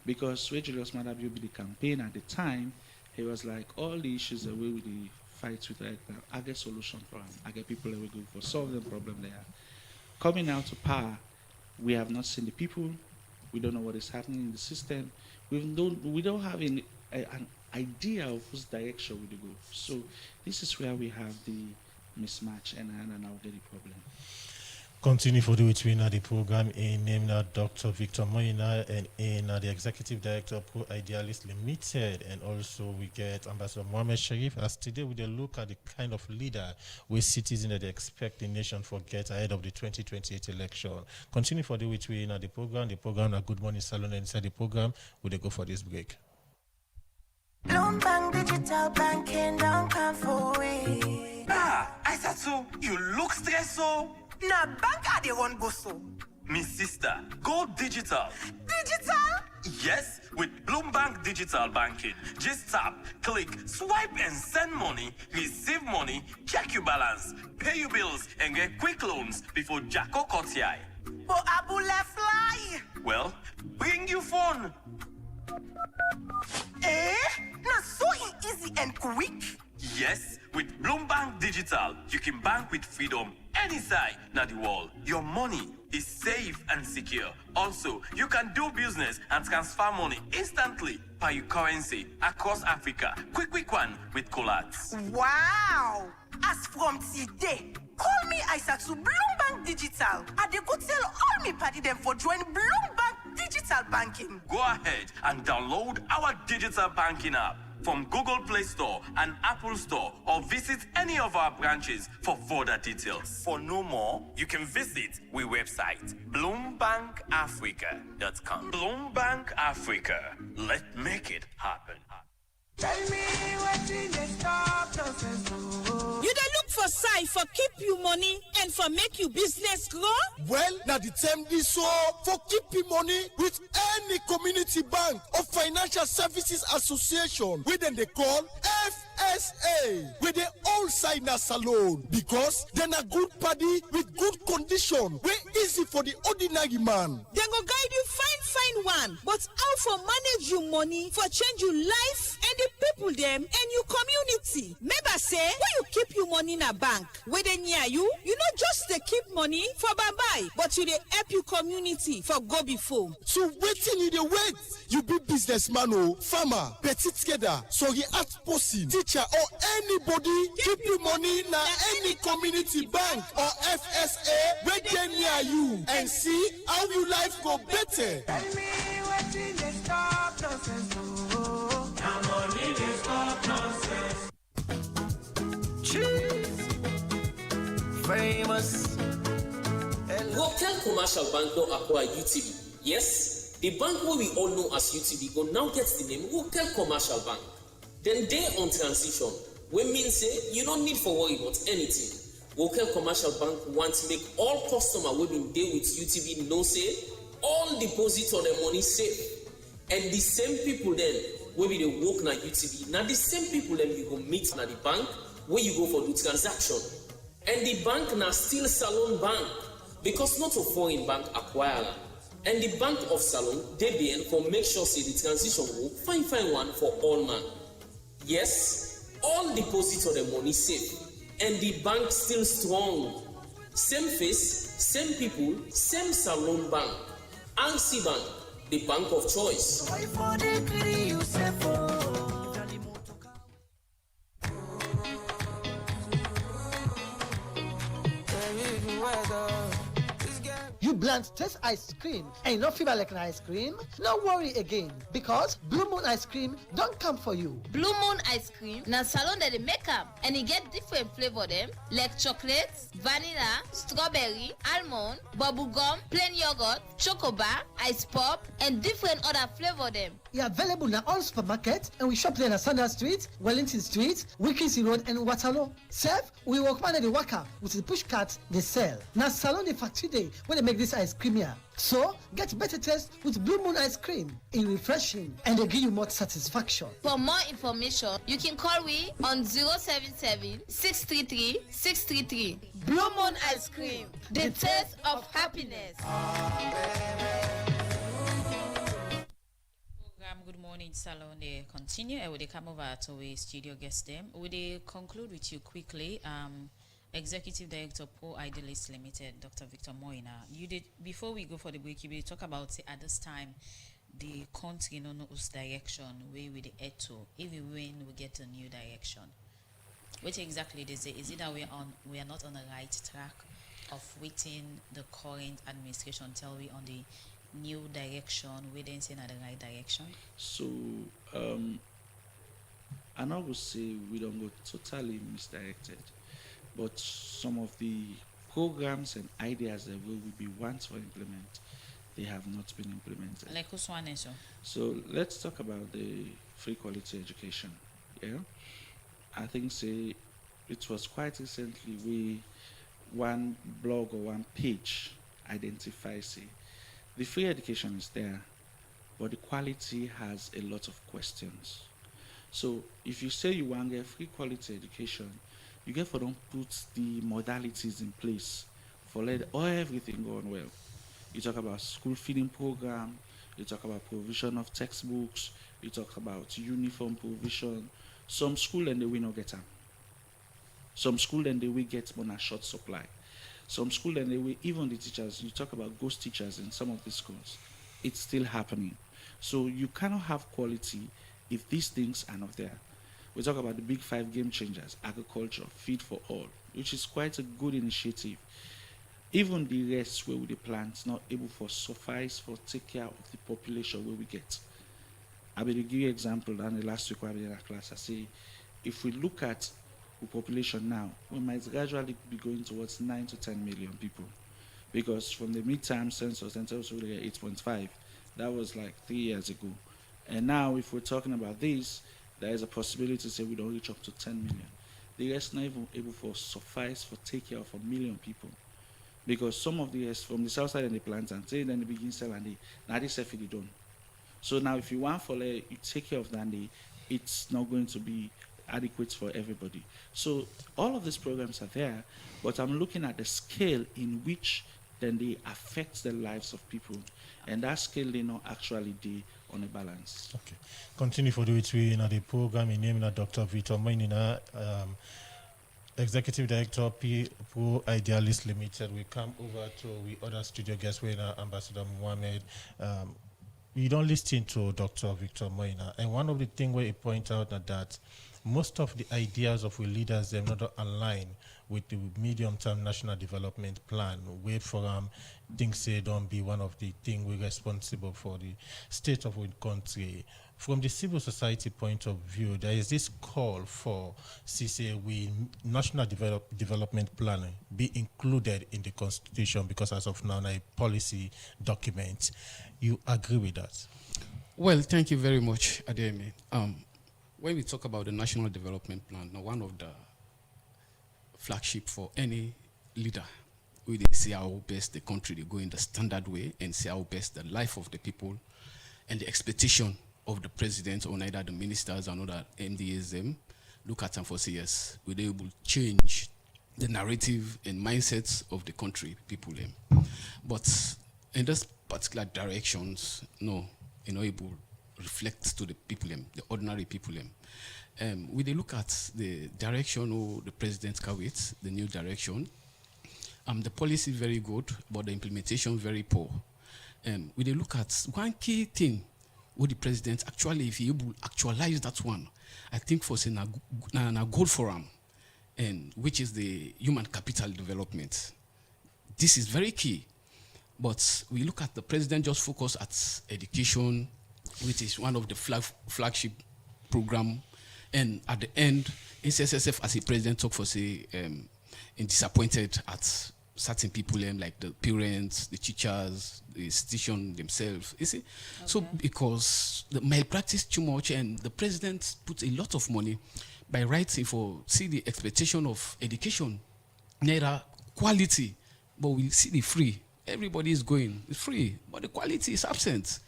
Because when Julius Maada Bio be the campaign at the time, he was like, all the issues that we will fight with right now, I get solution for them. I get people that will go for solve the problem there. Coming out to power, we have not seen the people. We don't know what is happening in the system. We don't have an idea of whose direction we go. So this is where we have the mismatch and now get the problem. Continue for the between the program in name now Dr. Victor Moina and in the Executive Director of Pro Idealist Limited, and also we get Ambassador Mohammed Sharif. As today we will look at the kind of leader we citizens that they expect the nation to get ahead of the 2028 election. Continue for the between the program Good Morning Salon, and inside the program we will go for this break. Bloomberg Digital Banking don't come for it. I said so. You look stressed so. Nah, bank they won't go so. Me sister, go digital. Digital? Yes, with Bloomberg Digital Banking. Just tap, click, swipe and send money, receive money, check your balance, pay your bills and get quick loans before Jacko cuts your eye. But Abu left fly. Well, bring your phone. Now so easy and quick. Yes, with Bloomberg Digital, you can bank with freedom anytime in the world. Your money is safe and secure. Also, you can do business and transfer money instantly by your currency across Africa. Quick one with Colats. Wow! As from today, call me Aisatu Bloomberg Digital. I dey go tell all me party them for join Bloomberg Digital Banking. Go ahead and download our digital banking app from Google Play Store and Apple Store, or visit any of our branches for further details. For no more, you can visit our website, bloombankafrica.com. Bloombank Africa. Let's make it happen. Tell me what's in the stop nonsense. You dey look for side for keep you money and for make you business grow? Well, now the term is so for keep you money with any community bank or financial services association, which then they call FSA, with the all side na salon, because then a good party with good condition, way easy for the ordinary man. They go guide you find one, but how for manage your money for change your life and the people them and your community. Remember say when you keep your money in a bank, where they near you not just they keep money for bye, but you they help your community for go before. So waiting you the wait, you be businessman or farmer, petit together, so you art person, teacher or anybody keep your money in any community bank or FSA where they near you and see how your life go better. Tell me what's in the stop nonsense. Oh, now money they stop nonsense. Cheese, famous. Rokel Commercial Bank don't acquire UTB. Yes, the bank where we all know as UTB will now get the name Rokel Commercial Bank. Then they on transition, we mean say you don't need for worry about anything. Rokel Commercial Bank want to make all customer we been there with UTB know say all deposits on their money safe. And the same people then will be the work na UTB. Now the same people then you go meet na the bank where you go for the transaction. And the bank na still Salon Bank because not a foreign bank acquirer. And the Bank of Salon, DBN, for make sure say the transition will find one for all man. Yes, all deposits on the money safe. And the bank still strong. Same face, same people, same Salon Bank. Ansi Bank, the bank of choice. You bland taste ice cream and you not feel like an ice cream? No worry again because Blue Moon ice cream don't come for you. Blue Moon ice cream na salon that they make am and it get different flavor them like chocolate, vanilla, strawberry, almond, bubble gum, plain yogurt, chocobar, ice pop and different other flavor them. It available in all supermarkets and we shop there in Sanders Street, Wellington Street, Wilkinson Road and Waterloo. Self, we work man at the worker with the push cart they sell. Now salon the factory day when they make this ice cream here. So get better taste with Blue Moon ice cream. It's refreshing and they give you more satisfaction. For more information, you can call we on 077 633 633. Blue Moon ice cream, the taste of happiness. Good morning, Salon. They continue. I will come over to a studio guest them. Will they conclude with you quickly? Executive Director Pro Idealist Limited, Dr. Victor Moina. You did before we go for the break. You will talk about at this time the country no knows direction where we head to. Even when we get a new direction, what exactly is it? Is it that we are not on the right track of waiting the current administration till we on the new direction? We didn't say in the right direction. So I not would say we don't go totally misdirected. But some of the programs and ideas that we will be want to implement, they have not been implemented. Like who's one issue? So let's talk about the free quality education. Yeah, I think say it was quite recently one blog or one page identifies say the free education is there, but the quality has a lot of questions. So if you say you want a free quality education, you get for them put the modalities in place for let everything go on well. You talk about school feeding program, you talk about provision of textbooks, you talk about uniform provision. Some school and they will not get them. Some school and they will get on a short supply. Some school and they will, even the teachers, you talk about ghost teachers in some of these schools. It's still happening. So you cannot have quality if these things are not there. We talk about the big 5 game changers, agriculture, feed for all, which is quite a good initiative. Even the rest where the plants not able for suffice for take care of the population where we get. I will give you an example. And the last week I was in a class, I say, if we look at the population now, we might gradually be going towards 9 to 10 million people. Because from the midterm census, until 8.5, that was like 3 years ago. And now if we're talking about this, there is a possibility to say we don't reach up to 10 million. The rest not even able for suffice for take care of 1 million people. Because some of the rest from the south side and the plants and say then they begin sell and they now they sell it done. So now if you want for you take care of that, it's not going to be adequate for everybody. So all of these programs are there, but I'm looking at the scale in which then they affect the lives of people. And that scale they not actually do on a balance. Okay. Continue for the the program in name Dr. Victor Moina, Executive Director Pro Idealist Limited. We come over to we other studio guests with Ambassador Mohammed. We don't listen to Dr. Victor Moina, and one of the things where he point out that most of the ideas of our leaders them not align with the medium-term national development plan. Wait for things say don't be one of the things we're responsible for the state of our country. From the civil society point of view, there is this call for we national development plan be included in the constitution because as of now, a policy document. You agree with that? Well, thank you very much, Adeyemi. When we talk about the national development plan, now one of the flagship for any leader, we see how best the country they go in the standard way and see how best the life of the people and the expectation of the president or either the ministers and other MDAs them look at them for say yes, we're able to change the narrative and mindsets of the country people them. But in this particular directions, no, able to reflect to the people them, the ordinary people them. We they look at the direction or the president carries, the new direction. The policy very good, but the implementation very poor. We they look at one key thing what the president actually, if he able actualize that one, I think for saying a goal for him, and which is the human capital development. This is very key. But we look at the president just focus at education, which is one of the flagship program, and at the end, SSSF as a president talk for say, and disappointed at certain people like the parents, the teachers, the institution themselves. You see, okay. So because the malpractice too much, and the president puts a lot of money by writing for the expectation of education, neither quality, but we see the free. Everybody is going, it's free, but the quality is absent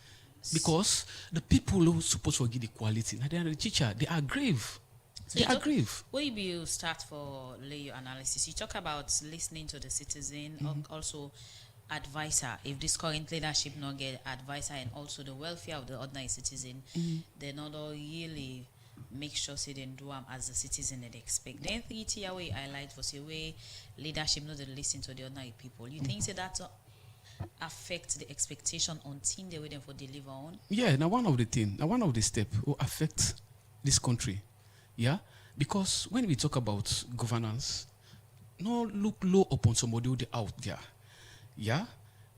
because the people who are supposed to give the quality, now they are the teacher, they are grave. So they are grave. Maybe you start for lay your analysis. You talk about listening to the citizen, also advisor. If this current leadership not get advisor and also the welfare of the ordinary citizen, they not all really make sure say they do as the citizen that they expect. Then 3 tier way highlight for say way leadership not they listen to the ordinary people. You think say that affect the expectation on team they waiting for deliver on? Yeah, now one of the steps will affect this country. Yeah, because when we talk about governance, no look low upon somebody who they out there. Yeah,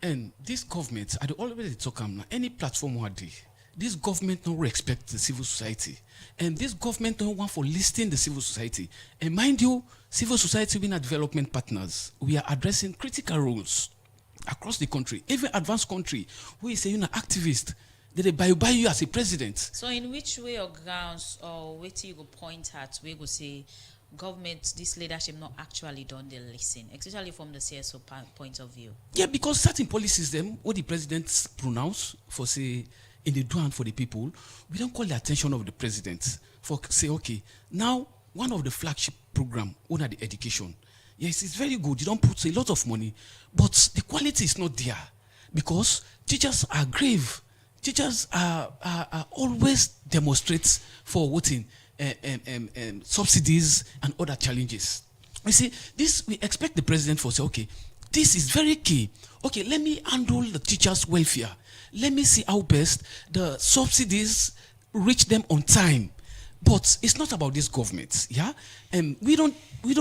and this government, I always talk about any platform what they. This government don't respect the civil society, and this government don't want for listing the civil society. And mind you, civil society being our development partners, we are addressing critical roles across the country, even advanced country. We say you're an activist. They buy you as a president. So in which way or grounds or where you go point at we go say government, this leadership not actually done the listen, especially from the CSO point of view? Yeah, because certain policies them what the president pronounce for say in the demand for the people, we don't call the attention of the president for say okay, now one of the flagship program under the education. Yes, it's very good. You don't put a lot of money, but the quality is not there because teachers are grave. Teachers are always demonstrates for voting subsidies and other challenges. You see, this we expect the president for say, okay, this is very key. Okay, let me handle the teachers' welfare. Let me see how best the subsidies reach them on time. But it's not about this government, yeah. And we don't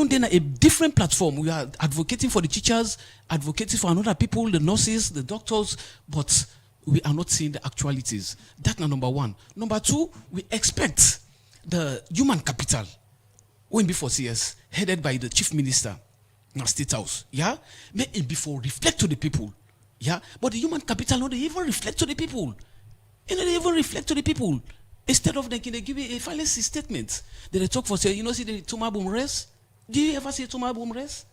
then a different platform. We are advocating for the teachers, advocating for another people, the nurses, the doctors, but we are not seeing the actualities. That's number one. Number two, we expect the human capital, before CS, headed by the chief minister, State House, yeah, may it before reflect to the people, yeah. But the human capital not even reflect to the people. They don't even reflect to the people. Instead of they give you a fallacy statement, they talk for say, see the Toma Boom Rest. Do you ever see Toma Boom Rest?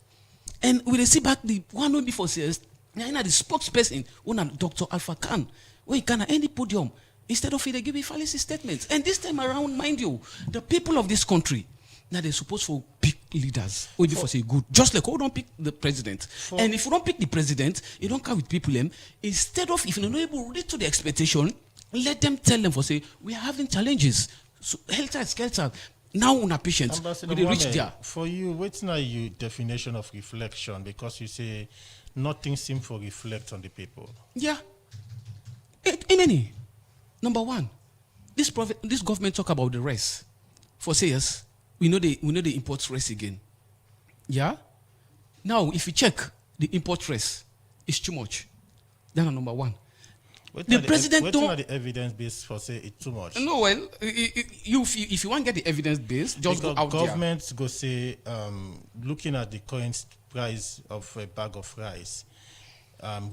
And when they see back the one before CS. Now, the spokesperson, Dr. Alpha Khan, when you can at any podium, instead of it, they give a fallacy statement. And this time around, mind you, the people of this country, now they're supposed to pick leaders. Or before say good. Just like, don't pick the president. And if you don't pick the president, you don't come with people. Instead of, if you're not able to reach to the expectation, let them tell them for say, we are having challenges. So, helter skelter. Now on our patients, we reach there. For you, what's now your definition of reflection? Because you say nothing seems to reflect on the people. Yeah. In any. Number one, this government talk about the rest. for say yes, we know the import rice again. Yeah? Now, if you check the import rice, it's too much. That's number one. The president don't have the evidence base for say it's too much. No, well, if you want to get the evidence base, just go out there. Government go say, looking at the current price of a bag of rice,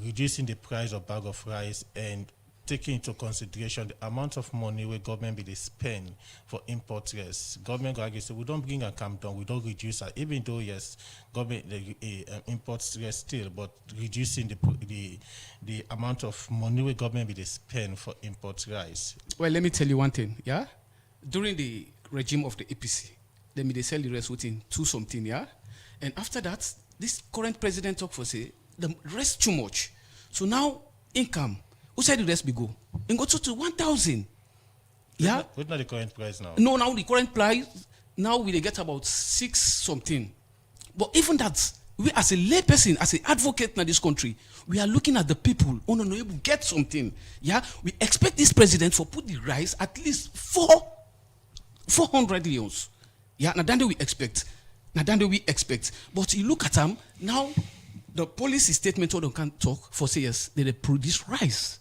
reducing the price of bag of rice and taking into consideration the amount of money where government be they spend for import rice. Government go argue say we don't bring and come down, we don't reduce it, even though yes, government imports rice still, but reducing the amount of money where government be they spend for import rice. Well, let me tell you one thing, yeah. During the regime of the APC, they sell the rice within 2 something, yeah. And after that, this current president talk for say the rest too much. So now income. Who said the rest be go? And go to 1,000. Yeah? What's not the current price now? No, now the current price, now we get about 6 something. But even that, we as a lay person, as an advocate in this country, we are looking at the people who don't able to get something. Yeah? We expect this president for put the rice at least 400 leons. Yeah, now then we expect. But you look at them, now the policy statement all can talk for say yes, they produce rice.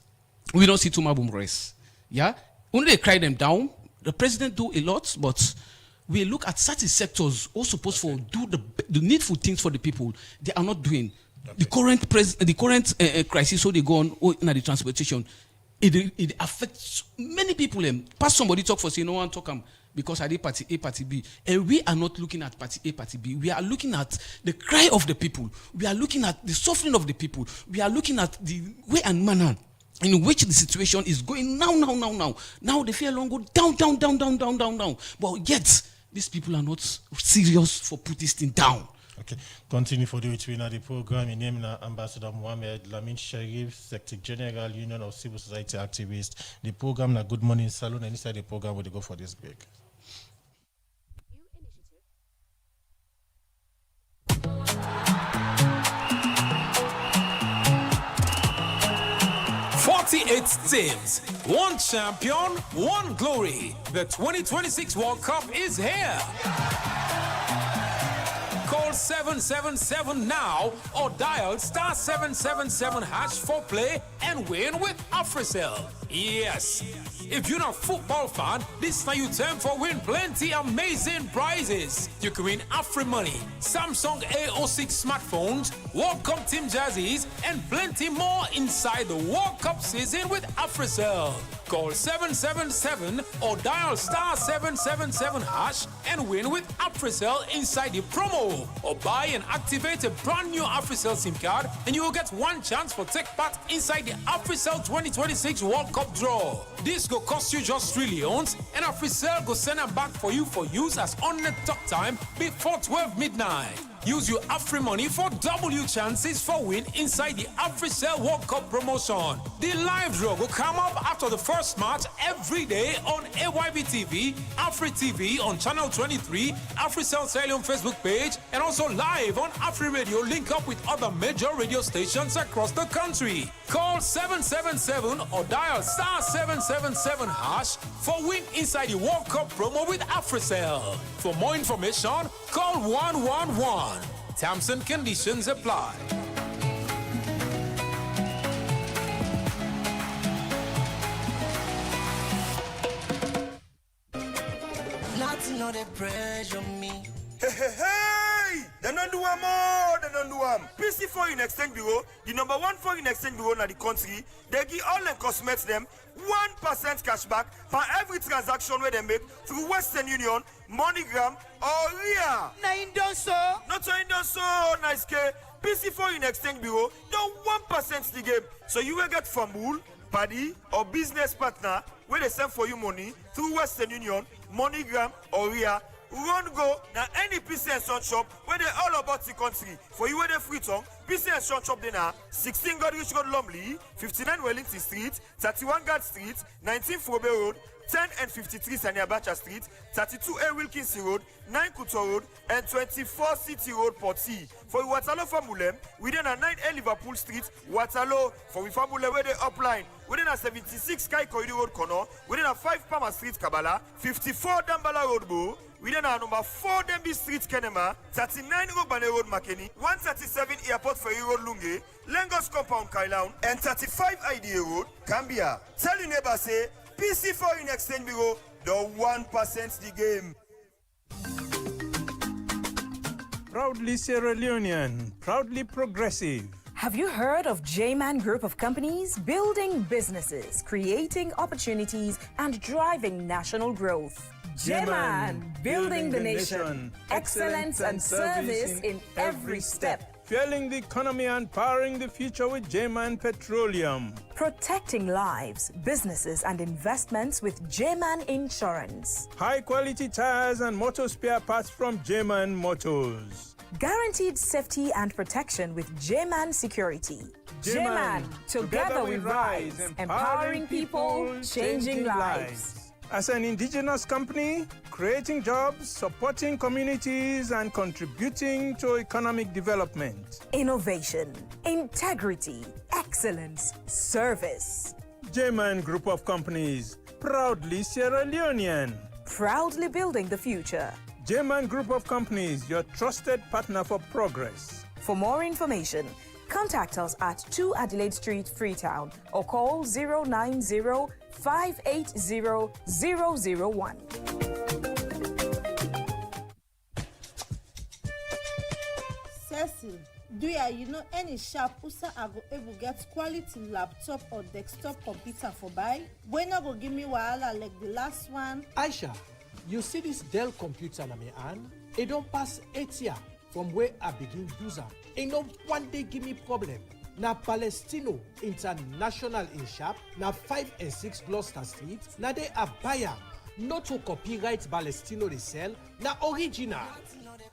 We don't see Tumabum rice. Yeah? Only they cry them down. The president do a lot, but we look at certain sectors all supposed to do the needful things for the people. They are not doing. Okay. The current crisis, so they go on in the transportation. It affects many people. Pass somebody talk for say no one talk because I did party A, party B. And we are not looking at party A, party B. We are looking at the cry of the people. We are looking at the suffering of the people. We are looking at the way and manner in which the situation is going now. Now the fear long go down. But yet, these people are not serious for put this thing down. Okay, continue for the between the program. In name Ambassador Mohamed Lamin Sharif, Secretary General, Union of Civil Society Activists. The program na Good Morning Salon, and inside the program we go for this break. Teams, one champion, one glory. The 2026 World Cup is here. Call 777 now or dial star 777 hash for play and win with AfriCell. Yes, if you're not a football fan, this time you turn for win plenty amazing prizes. You can win AfriMoney, Samsung A06 smartphones, World Cup team jerseys, and plenty more inside the World Cup season with AfriCell. Call 777 or dial star 777 hash and win with AfriCell inside the promo. Or buy and activate a brand new AfriCell SIM card and you will get one chance for take part inside the AfriCell 2026 World Cup draw. This will cost you just $3 and AfriCell will send them back for you for use as on-net talk time before 12 midnight. Use your AfriMoney for W chances for win inside the AfriCell World Cup promotion. The live draw will come up after the first match every day on AYB TV, Afri TV on channel 23, AfriCell Salium Facebook page, and also live on Afri Radio. Link up with other major radio stations across the country. Call 777 or dial star 777 hash for win inside the World Cup promo with AfriCell. For more information, call 111. Terms and conditions apply. Nothing no they pressure me. Hey! They don't do more. PC4 in Exchange Bureau, the number 1 foreign exchange bureau in the country, they give all the customers them 1% cashback for every transaction where they make through Western Union, MoneyGram, or RIA. Na indon so? Not so indon so, nice K. PC4 in Exchange Bureau, don't 1% the game. So you will get Fambul, Paddy, or business partner where they send for you money through Western Union, MoneyGram, or RIA. Run go now any PC and Son shop where they all about the country. For you where they free tongue, PC and Sean Shop dinner, 16 Godrich Road Lumley, 59 Wellington Street, 31 Guard Street, 19 Fobe Road, 10 and 53 Sanya Bacha Street, 32A Wilkinson Road, 9 Kuto Road, and 24 City Road, Port C. For Waterloo Famulem, within a 9A Liverpool Street, Waterloo. For Famulem, where they upline, within a 76 Sky Corridor Road Corner, within a 5 Palmer Street, Kabbalah, 54 Dambala Road Bo, within a number 4 Denby Street, Kenema, 39 Robane Road, Makeni, 137 Airport Ferry Road, Lunge, Lagos Compound, Kailaun, and 35 IDA Road, Gambia. Tell your neighbor, say, PC Foreign Exchange Bureau, the 1% the game. Proudly Sierra Leonean, proudly progressive. Have you heard of J-Man Group of Companies? Building businesses, creating opportunities, and driving national growth. J-Man, building the nation. Excellence and service in every step. Fueling the economy and powering the future with J-Man Petroleum. Protecting lives, businesses, and investments with J-Man Insurance. High quality tires and motor spare parts from J-Man Motors. Guaranteed safety and protection with J-Man Security. J-Man, together we rise, empowering people, changing lives. As an indigenous company, creating jobs, supporting communities, and contributing to economic development. Innovation, integrity, excellence, service. J-Man Group of Companies, proudly Sierra Leonean. Proudly building the future. J-Man Group of Companies, your trusted partner for progress. For more information, contact us at 2 Adelaide Street, Freetown, or call 090-580-001. Cecil, do you know any shop usa I go able get quality laptop or desktop computer for buy? When I go give me wahala like the last one? Aisha, you see this Dell computer na me hand? It don't pass 8 years from where I begin use am. It no one day give me problem. Na Palestino International in shop, na 5 and 6 Gloucester Street, na they a buyer. Not to copyright Palestino they sell, na original.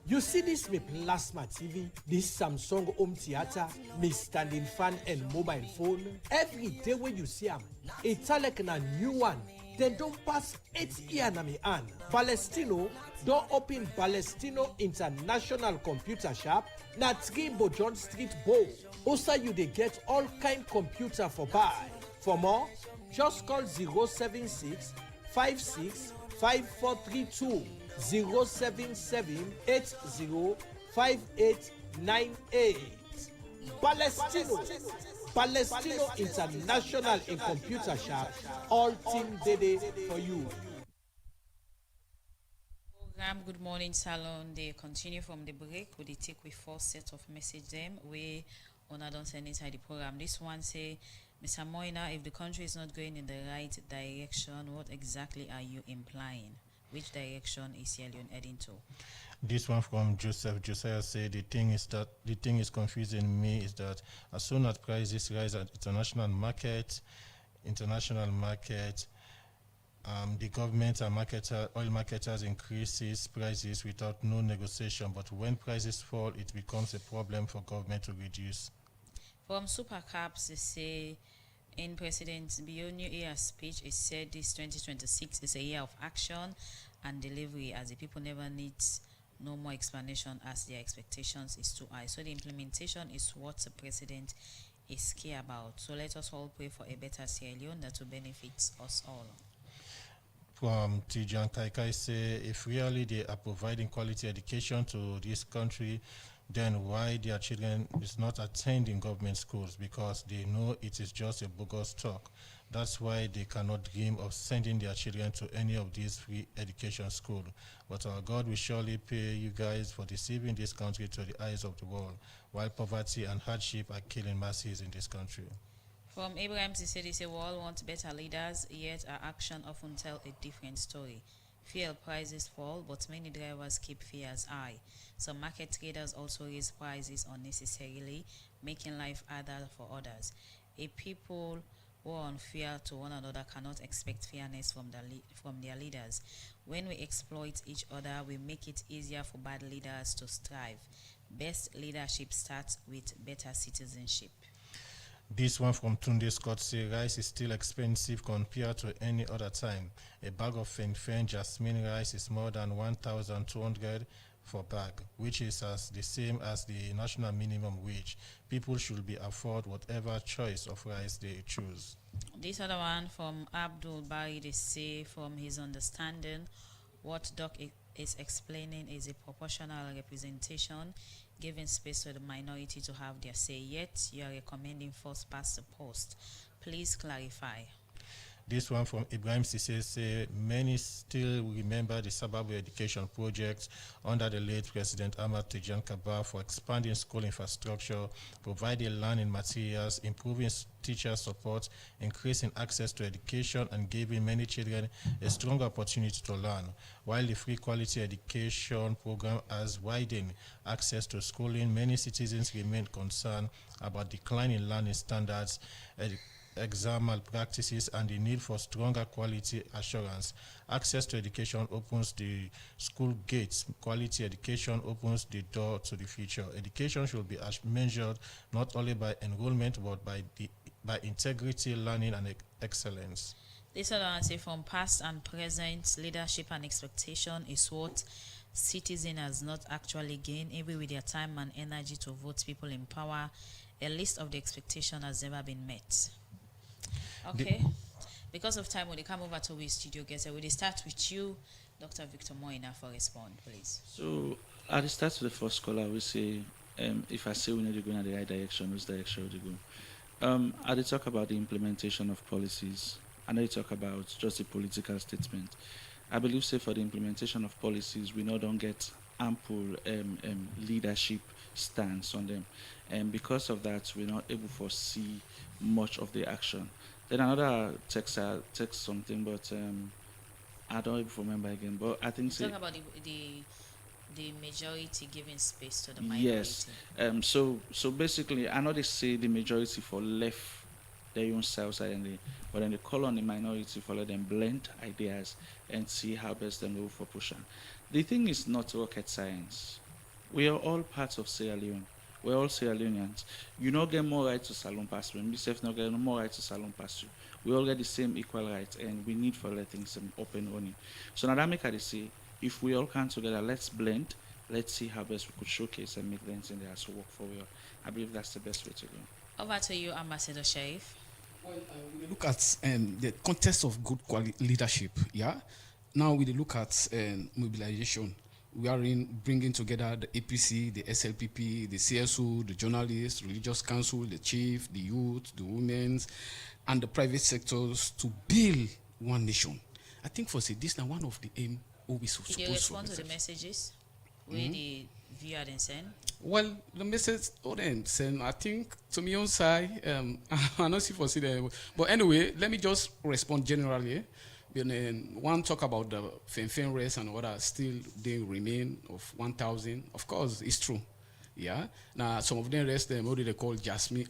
You see this me plasma TV, this Samsung home theater, me standing fan and mobile phone. Every day when you see them, it's like na new one. They don't pass 8 years na me hand. Palestino don't open Palestino International Computer Shop na 3 Bojon Street Bow. Also you they get all kind computer for buy. For more, just call 076 56 5432 077805898. Palestino International in Computer Shop, all team day for you. Program Good Morning Salon, they continue from the break with the take with 4 set of message them we honor don't send inside the program. This one say, Mr. Moina, if the country is not going in the right direction, what exactly are you implying? Which direction is Sierra Leone heading to? This one from Joseph. Josiah said the thing is confusing me is that as soon as prices rise at international market, the government and oil marketers increases prices without no negotiation. But when prices fall, it becomes a problem for government to reduce. From Supercaps, they say in President Bionyo's speech, it said this 2026 is a year of action and delivery, as the people never need no more explanation as their expectations is too high. So the implementation is what the president is care about. So let us all pray for a better Sierra Leone that will benefit us all. From Tijan Kaikai say, if really they are providing quality education to this country, then why their children is not attending government schools? Because they know it is just a bogus talk. That's why they cannot dream of sending their children to any of these free education schools. But our God will surely pay you guys for deceiving this country to the eyes of the world, while poverty and hardship are killing masses in this country. From Abraham, he said, we all want better leaders, yet our action often tell a different story. Fuel prices fall, but many drivers keep fares high. Some market traders also raise prices unnecessarily, making life harder for others. A people who are unfair to one another cannot expect fairness from their leaders. When we exploit each other, we make it easier for bad leaders to strive. Best leadership starts with better citizenship. This one from Tunde Scott say rice is still expensive compared to any other time. A bag of Fen jasmine rice is more than 1,200 for bag, which is as the same as the national minimum wage. People should be afford whatever choice of rice they choose. This other one from Abdul Bari, they say from his understanding, what Doc is explaining is a proportional representation, giving space to the minority to have their say, yet you are recommending first past the post. Please clarify. This one from Ibrahim Sisse say many still remember the Sababu Education Project under the late President Ahmad Tijan Kabar for expanding school infrastructure, providing learning materials, improving teacher support, increasing access to education, and giving many children a strong opportunity to learn. While the free quality education program has widened access to schooling, many citizens remain concerned about declining learning standards, exam malpractices, and the need for stronger quality assurance. Access to education opens the school gates. Quality education opens the door to the future. Education should be measured not only by enrollment but by integrity, learning, and excellence. This other one say from past and present, leadership and expectation is what citizen has not actually gained, even with their time and energy to vote people in power. A list of the expectation has never been met. Okay, because of time, when they come over to we studio guests, will they start with you, Dr. Victor Moina, for respond, please? So, at the start of the first caller, we say, if I say we need to go in the right direction, which direction would you go? I did talk about the implementation of policies, and I talk about just a political statement. I believe, say, for the implementation of policies, we now don't get ample leadership stance on them, and because of that, we're not able to foresee much of the action. Then another text something, but I don't even remember again. But I think talk about the majority giving space to the minority. Yes. So basically, I know they say the majority for left their own selves, but then they call on the minority for let them blend ideas and see how best them move for pushing. The thing is not rocket science. We are all parts of Sierra Leone. We're all Sierra Leoneans. You don't get more right to Salon Pass when myself not get more right to Salon Pass you. We all get the same equal rights, and we need for letting some open only. So now that make I say, if we all come together, let's blend, let's see how best we could showcase and make things in there to work for you. I believe that's the best way to go. Over to you, Ambassador Sharif. Well, we look at the context of good quality leadership. Yeah. Now we look at mobilization. We are bringing together the APC, the SLPP, the CSO, the journalists, religious council, the chief, the youth, the women, and the private sectors to build one nation. I think for say this now one of the aim we supposed to respond to the messages where the viewer then send. Well, the message then send. I think to me on side, I don't see for see them. But anyway, let me just respond generally. One talk about the Fen race and what are still they remain of 1,000. Of course, it's true. Yeah. Now some of them rest them what do they call Jasmine?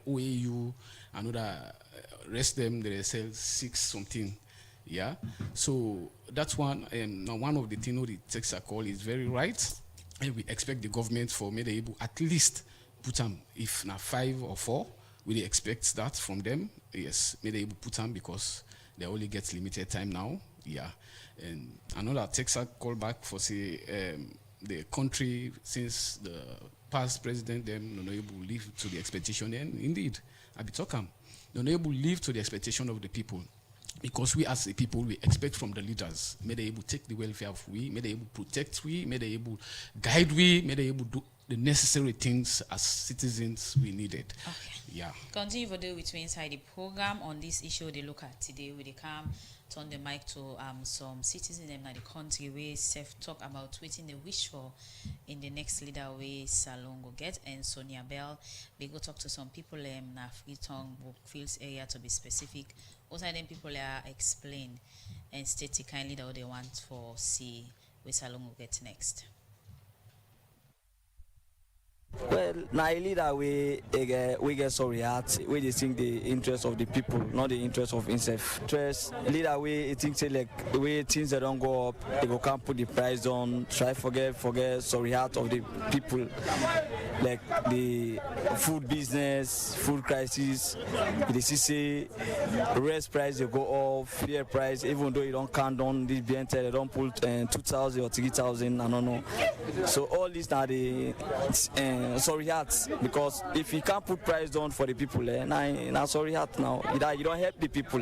OAU. Another rest them they sell 6 something. Yeah. So that's one. Now one of the things the text I call is very right, and we expect the government for me they able at least put them if not 5 or 4. We expect that from them. Yes, may they able put them because they only get limited time now. Yeah. And another text I call back for say the country since the past president them not able to live to the expectation. And indeed, I be talking, not able to live to the expectation of the people. Because we as a people, we expect from the leaders, may they able to take the welfare of we, may they able to protect we, may they able guide we, may they able to do the necessary things as citizens we needed. Okay. Yeah. Continue for do with me inside the program on this issue they look at today. We come turn the mic to some citizens in the country we self talk about waiting they wish for in the next leader way Salon go get, and Sonia Bell they go talk to some people na Freetown Brookfields area to be specific. Also then people are explained and state kindly that what they want for see where Salon will get next. Well, now a leader we get sorry heart. We just think the interest of the people, not the interest of himself. Interest leader we think say like the way things that don't go up, they go can't put the price on. Try forget sorry heart of the people, like the food business, food crisis. They see say rest price they go up, fair price. Even though you don't count on this BNT, they don't put 2,000 or 3,000. I don't know. So all these now the sorry heart, because if you can't put price down for the people, now sorry heart now. You don't help the people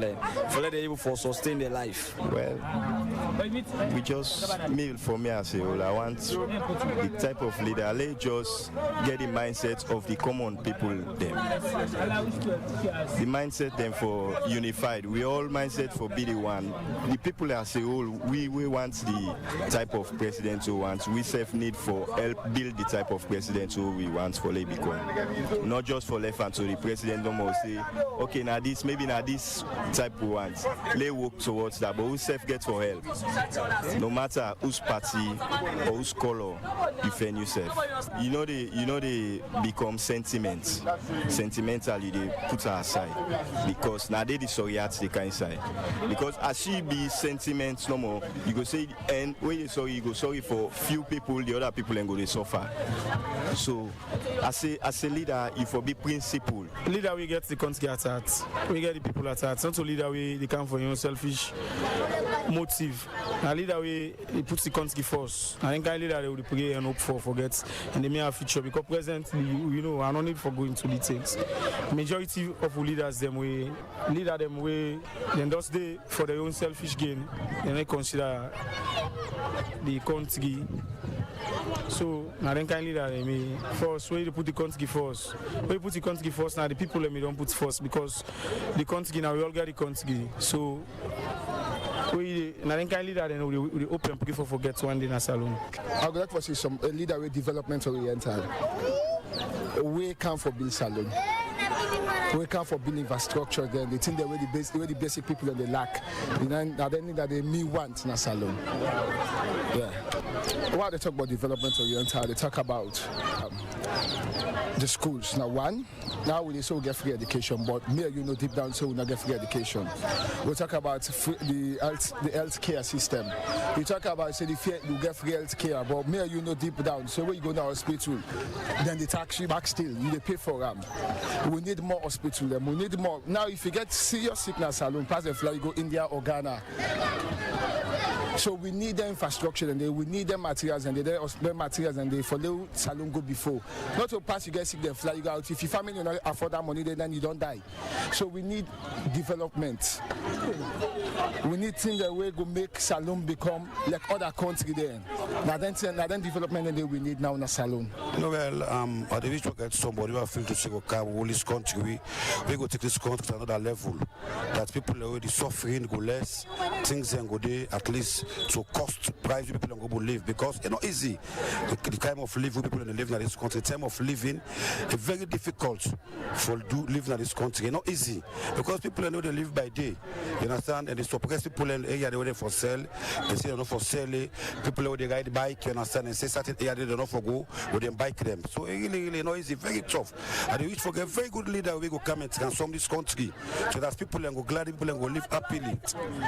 for let them able for sustain their life. Well, we just for me as a whole, I want the type of leader. I just get the mindset of the common people them. The mindset them for unified. We all mindset for be the one. The people as a whole, we want the type of president who wants. We self need for help build the type of president who we want for they become. Not just for left hand, so the president don't more say, okay, now this, maybe now this type we want. They work towards that, but who self get for help. No matter whose party or whose color, defend yourself. You know they become sentiment. Sentimentally they put her aside. Because now they the sorry hearts they can inside. Because as she be sentiments no more, you go say and when you sorry, you go sorry for few people, the other people and go they suffer. So as a leader, you for be principle. Leader we get the country at heart. We get the people at heart. Not to leader we they come for your own selfish motive. A leader we he puts the country first. I think a leader they will pray and hope for forget in the near future, because presently I don't need for going to details. Majority of leaders them we then just they for their own selfish gain, then they consider the country. So I think kind leader me first where you put the country first. Where you put the country first now the people let me don't put first, because the country now we all get the country. So we kind leader then we open pray for forget one day in a salon. I would like to see some leader with development oriented. We come for build salon. We come for build infrastructure. Then they think the way the basic people that they lack. Then they me want in a salon. Yeah. While they talk about development oriented, they talk about the schools. Now we still get free education, but deep down so we not get free education. We talk about the health care system. We talk about you get free health care, but deep down. So when you go to the hospital, then they tax you back still. You pay for them. We need more hospital. We need more. Now if you get serious sickness alone, pass the fly, you go India or Ghana. So we need the infrastructure and we need the materials and the materials and they follow salon go before. Not to pass you get sick, then fly you go out. If your family not afford that money, then you don't die. So we need development. We need things that we go make salon become like other country then. Now then development and then we need now in a salon. At the wish we get somebody who feel to say okay, this country we go take this country to another level. That people already suffering go less, things then go there at least. So cost price people go live, because it's not easy. The kind of living people live in this country, the time of living, it's very difficult for living in this country. It's not easy because people know they live by day. You understand? And they suppress people in the area they were for sale. They say they're not for sale. People who they ride bike, you understand? And say certain area they don't know for go, we then bike them. So it's really not easy, very tough. And they wish for a very good leader we go come and transform this country. So that people and go glad people and go live happily.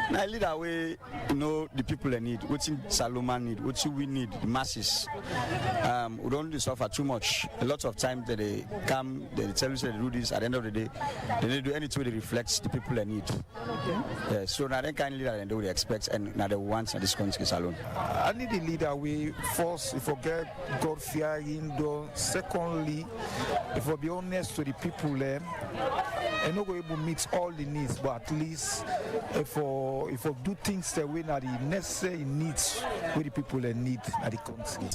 Now leader we the people need, what Saloma need, what we need, the masses. We don't really suffer too much. A lot of times that they come, they tell you they do this. At the end of the day, they don't do anything that reflects the people they need. Okay. So now they kind of leader they expect and now they want this country salon. I need a leader we first forget God fearing. Secondly, if we be honest to the people there. And not able to meet all the needs, but at least if we do things the way that the necessary needs where the people need at the country.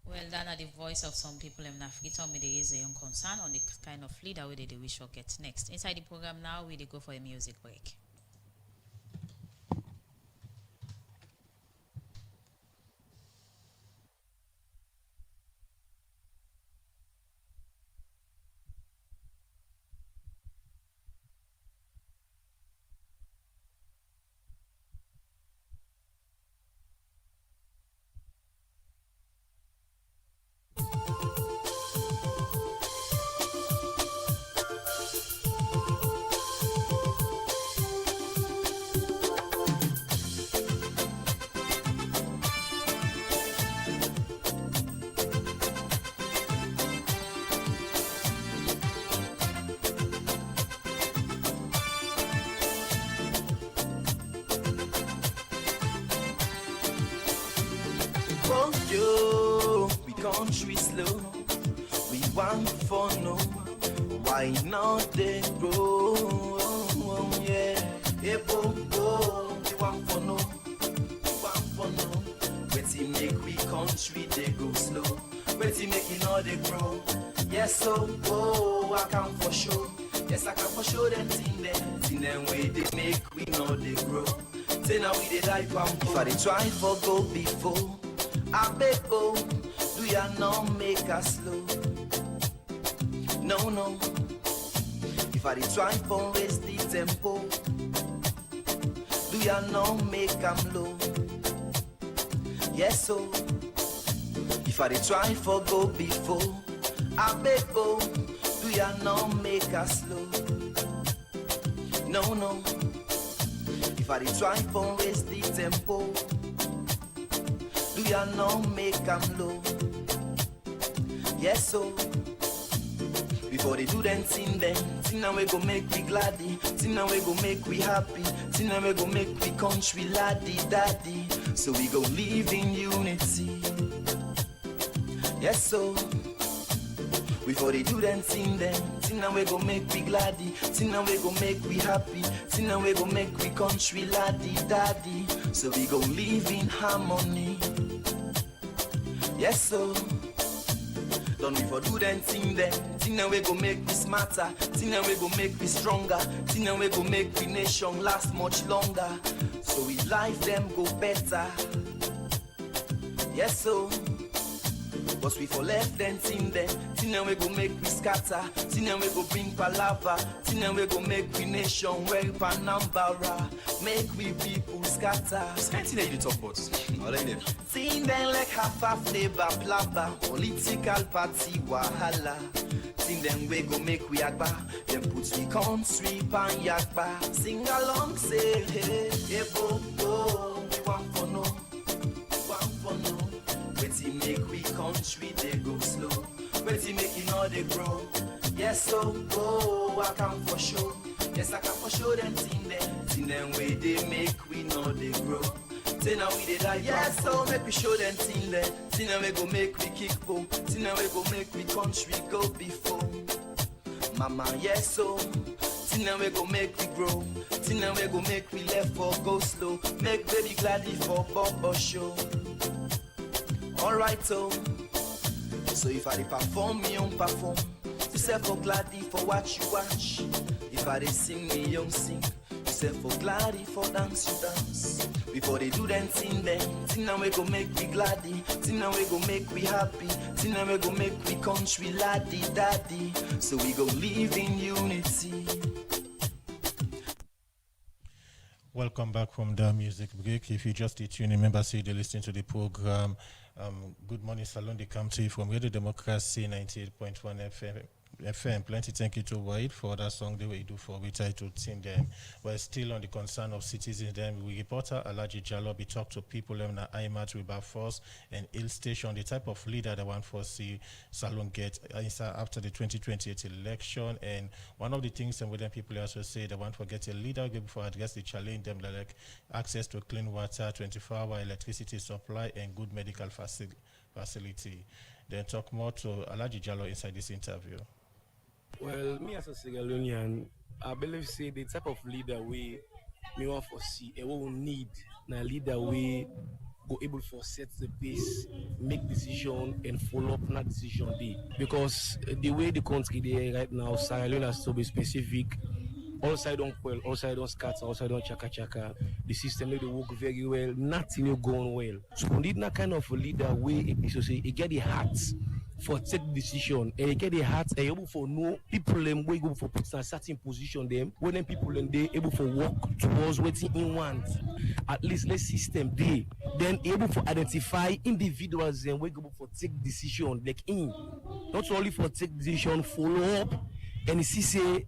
Well, that are the voice of some people in Africa. There is a young concern on the kind of leader where they wish to get next. Inside the program now, we go for a music break. For you, we country slow. We want for no. Why not they grow? Yeah. Hey, bo, we want for no. We want for no. Wait make we country they go slow. Wait make it all they grow. Yes, so I can for sure. Yes, I can for sure them thing them way they make we know they grow. Say now we they like one. If I they try for go before, I beg oh, do ya not make us slow? No. If I they try for raise the tempo, do ya not make them low? Yes, so if I they try for go before, I beg oh, do ya not make us slow? No. If I try for raise the tempo, do ya not make them low? Yes, so before they do them thing now we go make we gladdy, thing now we go make we happy, thing now we go make we country laddie daddy. So we go live in unity. Yes, so before they do them thing now we go make we gladdy, thing now we go make we happy, thing now we go make we country laddie daddy. So we go live in harmony. Yes, so don't we for do them thing now we go make we smarter, thing now we go make we stronger, thing now we go make we nation last much longer. So we life them go better. Yes, so but we for left them thing now we go make we scatter, thing now we go bring palava, thing now we go make we nation well panambara, make we people scatter. Thing you talk about, thing them like half flavor plava, political party wahala. Thing them we go make we agba, them put we country pan yakba. Sing along say hey, bo, we want for no, wait make we country they go slow. Wait make it all they grow. Yes, so I can for sure. Yes, I can for sure them thing them way they make we know they grow. Say now we they die. Yes, so make we show them thing now we go make we kick boom. Thing now we go make we country go before. Mama, yes, so thing now we go make we grow. Thing now we go make we left for go slow. Make baby gladdy for Bobo show. Alright, so if I perform, me on perform. You say for gladdy for what you watch. If I sing, me young sing. You say for gladdy for dance, you dance. Before they do them thing now we go make we gladdy, thing now we go make we happy, thing now we go make we country laddie daddy. So we go live in unity. Welcome back from the music break. If you just tune in, remember, you're listening to the program. Good morning, Salon de County from Radio Democracy 98.1 FM. Plenty thank you to Wade for that song the way you do for we try to team them. We're still on the concern of citizens. Then we reporter Alaji Jalobi talk to people in IMAT, River Force and Hill Station, the type of leader that one for see Salon get after the 2028 election. And one of the things and with them people also say they want to get a leader before address the challenge them like access to clean water, 24-hour electricity supply and good medical facility. Then talk more to Alaji Jalo inside this interview. Well, me as a Sierra Leonean, I believe say the type of leader we want to see, and what we need, a leader we go able to set the pace, make decision, and follow up that decision day. Because the way the country there right now, Sierra Leone has to be specific. All side don't quell, all side don't scatter, all side don't chaka. The system they work very well, nothing going well. So we need that kind of a leader way, so say, he get the heart for take decision, and he get the heart, and able for know people them way go for put in a certain position them, when them people them they able for work towards what he want. At least let system they then able for identify individuals and we go for take decision like in, not only for take decision, follow up. And see say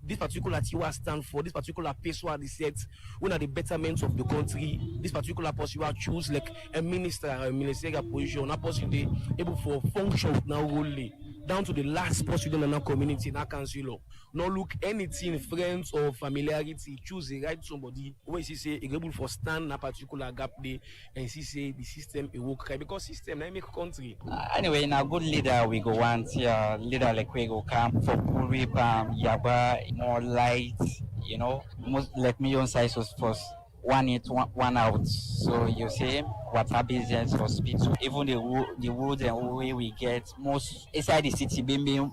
this particular Tiwa stand for this particular person they set one of the betterment of the country. This particular person you choose like a minister or a ministerial position, a person they able for function now only. down to the last post within our community, in our council. Not look anything, friends or familiarity. Choose the right somebody who is say able for stand a particular gap day and see say the system it work because system I make country. Anyway, in a good leader we go want leader like we go come for Puri, Yaba, more light, you know, most like million sizes first. One in, one out. So you see, water business, hospital, even the roads and way we get most inside the city,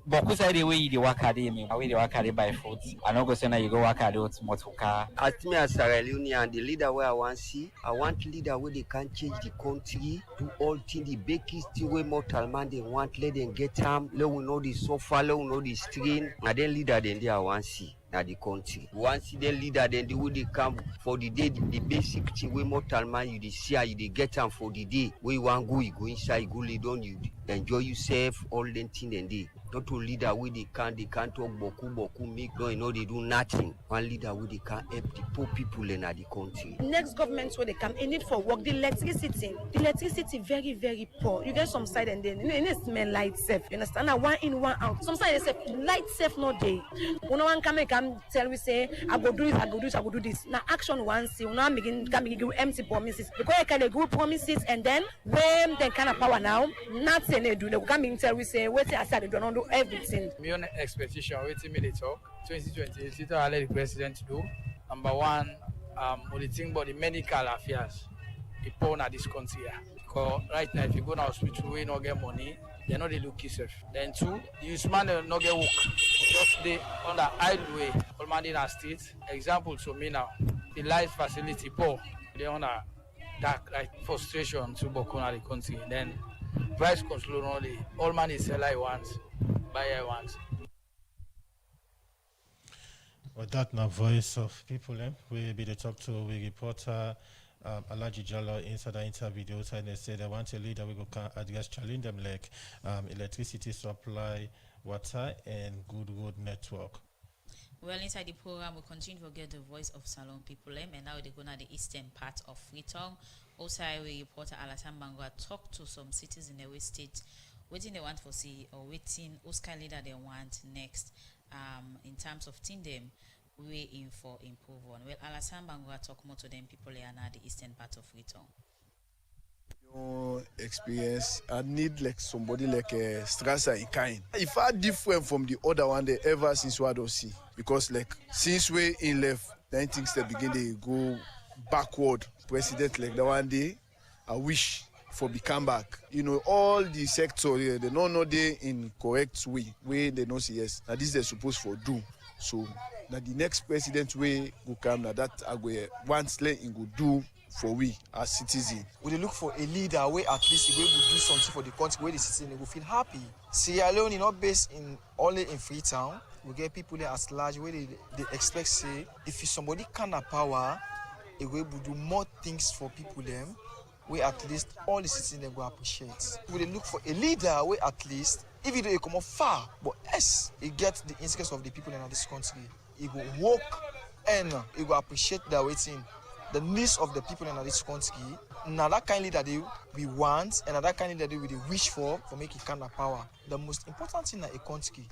but inside the way they work at them, way they work at it by foot. I'm not going to say you go work at it motorcar. As me as Sierra Leonean, the leader where I want to see, I want leader where they can change the country, do all things, the biggest thing where mortal man they want, let them get them, let we know the sofa, let we know the strain, and then leader then they I want to see. At the country. Once the leader, then the way they come for the day, the basic thing where mortal man you see, you they get them for the day. Where you want go, you go inside, you go lay down, you enjoy yourself, all them thing and day. Not to leader where they can't talk boku, make no, you know they do nothing. One leader where they can help the poor people in the country. Next government where they come in it for work, the electricity very, very poor. You get some side and then it smell light safe. You understand? Now one in, one out. Some side they say light safe no day. When one come tell we say I go do this. Now action one see now begin give empty promises because I can give promises and then when they kind of power now nothing they do. They come in tell we say wait I said they don't do everything. My own expectation waiting me they talk 2020 I let the president do. Number one, we think about the medical affairs. The poor in this country. Because right now if you go to hospital we not get money. They know they look safe. Then two, the youth man they not get work. Just they on the idle way. All man in our street. Example to me now, the light facility poor. They on a dark like frustration to Bokuna the country. Then price control only. All man is sell I want, buy I want. Well, that now voice of people, we be the talk to we reporter. Alaji Jallo inside the interview, they say they want a leader we go can address challenge them like electricity supply, water, and good road network. Well, inside the program, we'll continue to get the voice of Salon people, and now they go to the eastern part of Freetown. Also, we reporter Alassane Bangwa talk to some cities in the West State, waiting they want for see or waiting Oscar leader they want next, in terms of team them. Way in for improve on. Well, Alassane Bangwa talk more to them people here now the eastern part of Freetown. Your experience, I need like somebody like a Strasser in kind. If I different from the other one they ever since what I see, because like since we in left, then things they begin they go backward. President like the one day, I wish for become back. You know, all the sector here, they don't know they in correct way they don't see yes. Now this they're supposed for do. So now the next president way go come now that I go once let in go do for we as citizens. We look for a leader where at least we will do something for the country where the citizens will feel happy. Sierra Leone is not based in only in Freetown. We get people there as large where they expect say if somebody can have power, it will do more things for people them where at least all the citizens will appreciate. We look for a leader where at least if it come up far, but yes, it gets the interest of the people in this country. It will work and it will appreciate the waiting, the needs of the people in this country. Now that kind of leader we want and that kind of leader we wish for making kind of power. The most important thing in a country,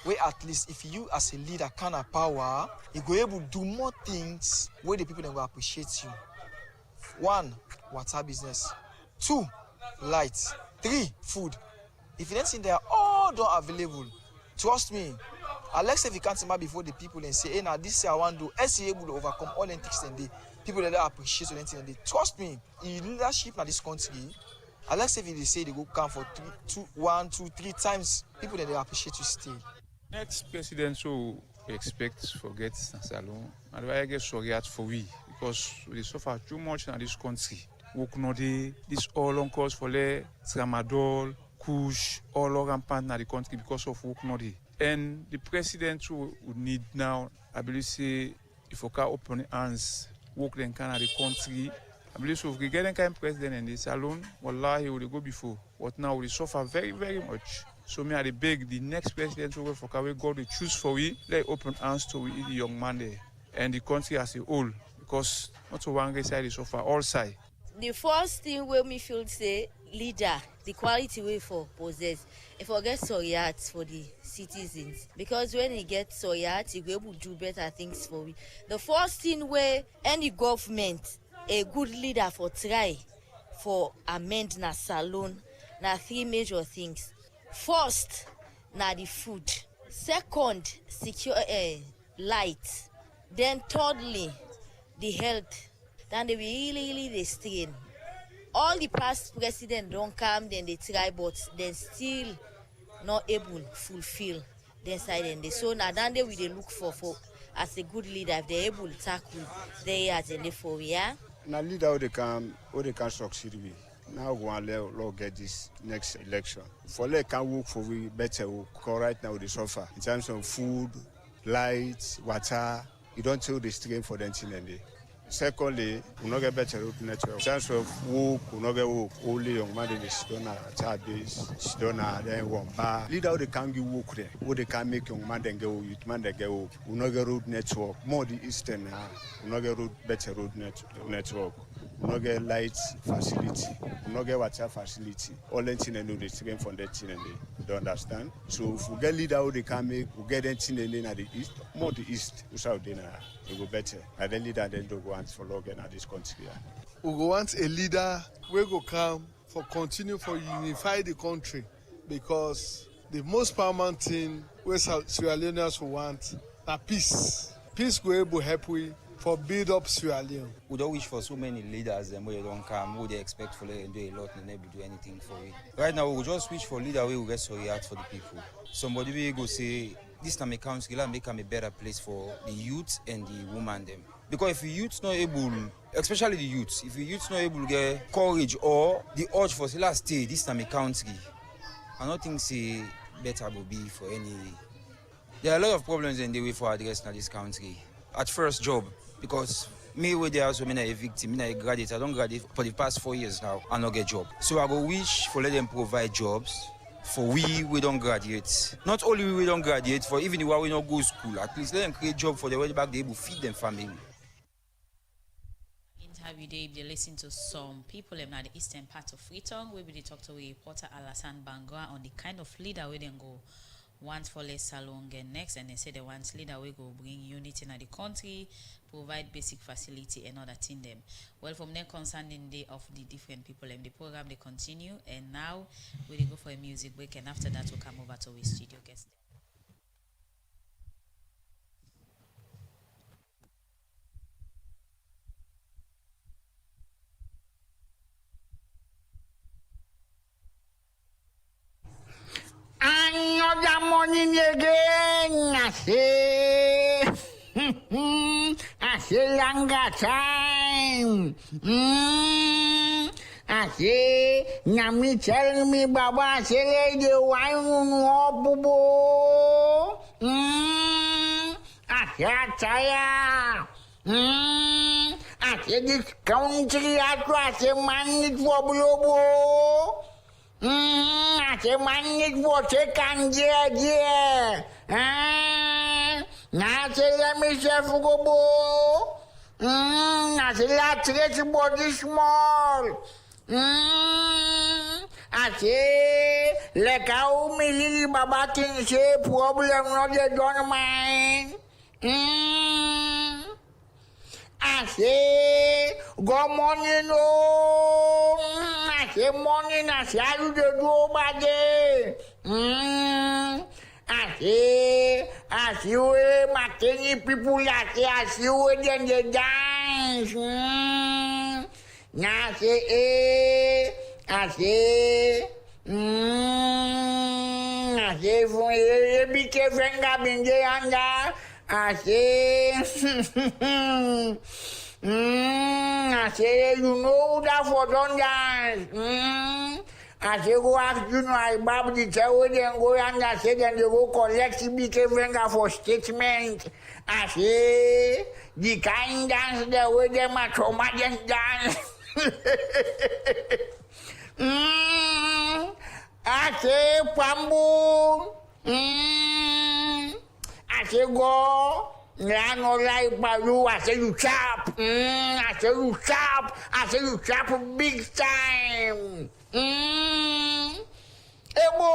where at least if you as a leader kind of power, you go able to do more things where the people will appreciate you. 1, water business. 2, light. 3, food. If you don't think they are all not available, trust me, Alex if you can't remember before the people and say, hey, now this I want to do, as you able to overcome all the things and the people that appreciate anything and they trust me, in leadership in this country, Alex if they say they go come for 1, 2, 3 times, people that they appreciate you stay. Next president so we expect forget Salon, and I guess sorry for we because we suffer too much in this country. Work no day, this all on cause for le tramadol. Push all rampant in the country because of work no day. And the president who would need now, I believe, say, if we can open hands, work then can the country. I believe so if we get a kind of president in this alone, wallahi, he will go before. But now we suffer very, very much. So me I beg the next president who will for God to choose for we, let open hands to the young man there. And the country as a whole, because not to one side is suffer, all sides. The first thing where me feel say leader, the quality way for possess, if I get sorry heart for the citizens, because when he gets sorry heart, he will able to do better things for we. The first thing where any government, a good leader for try for amend na salon, na 3 major things. First, na the food. Second, secure light. Then thirdly, the health. Then they really they strain. All the past presidents don't come, then they try, but then still not able to fulfill their side. And so now then they will look for as a good leader, if they're able to tackle their agenda for yeah. Now leader they can succeed with. Now we want to get this next election. For they can work for we better work. Because right now they suffer in terms of food, light, water. You don't tell the strain for them in the. Secondly, we not get better road network. In terms of work, we not get work. Only young man in the Sidona, Chadis, Sidona, then one bar. Leader they can give work there. What they can make young man then go, youth man they get work. We not get road network. More the eastern now. We not get road better road network. We not get light facility. We not get water facility. All that thing and know the strain from that thing and they don't understand. So if we get leader who they can make, we get that thing and then at the east, more the east, we shall then it go better. And then leader then don't go want for long at this country. We go want a leader we go come for continue for unify the country, because the most paramount thing we Sierra Leoneans want na peace. Peace go able help we for build up Sierra Leone. We don't wish for so many leaders and we don't come, who they expect for them do a lot and never do anything for it. Right now we just wish for leader who get sorry out for the people. Somebody will go say this time a council will make them a better place for the youth and the women them. Because if the youth not able, especially the youth, if the youth not able to get courage or the urge for say last stay this time a country, I don't think say better will be for any. There are a lot of problems in the way for address in this country. At first job, because me where there also me a victim, me a graduate. I don't graduate for the past 4 years now and not get job. So I go wish for let them provide jobs for we don't graduate. Not only we don't graduate, for even if we don't go to school, at least let them create job for the way back they able feed them family. Interview day, they listen to some people in the eastern part of Freetown, where we talk to reporter Alassane Bangwa on the kind of leader where they go want for less salon and next, and they say they want leader we go bring unity in the country, provide basic facility and other thing them. Well, from there concerning the of the different people in the program, they continue, and now we go for a music break, and after that we'll come over to our studio guest. Another morning again, I say, longer time. I say, Nami tell me, Baba, I say, lady, why no bubo? I say, tire. I say, this country, I say, man, it for blobo. I say, man, it for second year. I say, let me say, Fugobo. I say, let's body small. I say, like how me Lily Baba can say, problem not the don't mind. I say, good morning, no. I say, morning, I say, I do the do by day. I see where my tiny people I see where then they dance. I say, I say, for a big finger in the under. I say, you know that for don't dance. I say, go ask you know, I bab the chow and go and I say, then they go collect the big finger for statement. I say, the kind dance the way them are traumatic dance. I say, Pambu. I say, go. I no like Balu. I say, you chop. I say, you chop. I say, you chop big time. Ebo,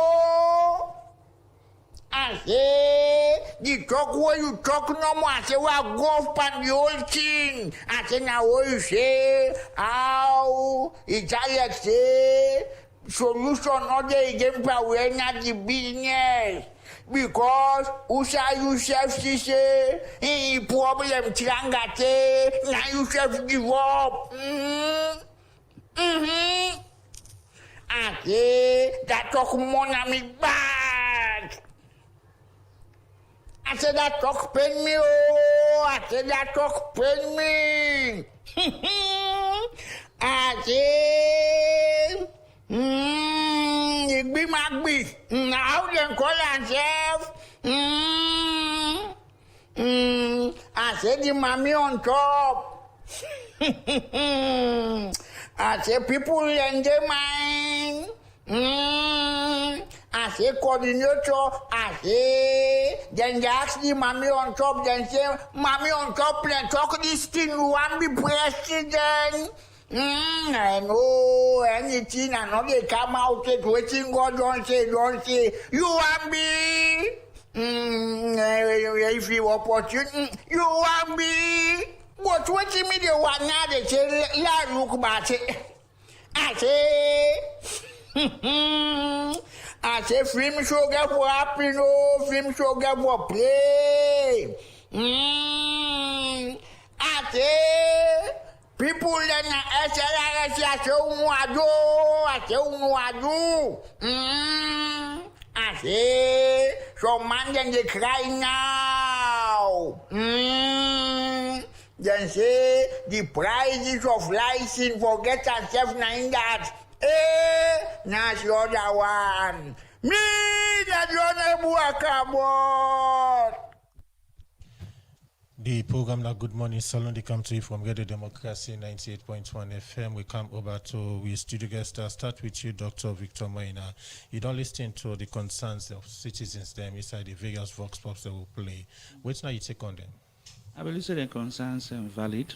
I say, the talk where you talk no more, I say, we are go pan the whole thing. I say, now what you say, how, Italian say, solution not there again, but we're not the business. Because Usa yourself say, problem triangate, now yourself give up. I say, that talk more than me bad. I said that talk pain me, oh. I said that talk pain me. I say, it be my beat. Now then call yourself. I said the mommy on top. I say people in their mind. I say coordinator. I say then they ask the mommy on top. Then say mommy on top. Then talk this thing. You want be president? I know anything. I know they come out it. Waiting God don't say. You want me? If you opportunity, you want me? But what you mean the one now they say la look about it. I say film show get for happy no, film show get for play. I say people then I say some man then they cry now. Then say the prices of license forget yourself nine that. That's the other one. Me that don't work about. The program now Good Morning Salon, they come to you from Radio Democracy 98.1 FM. We come over to we studio guest. I'll start with you, Dr. Victor Maina. You don't listen to the concerns of citizens them inside the various vox pops that will play. Wait now you take on them. I believe the concerns are valid.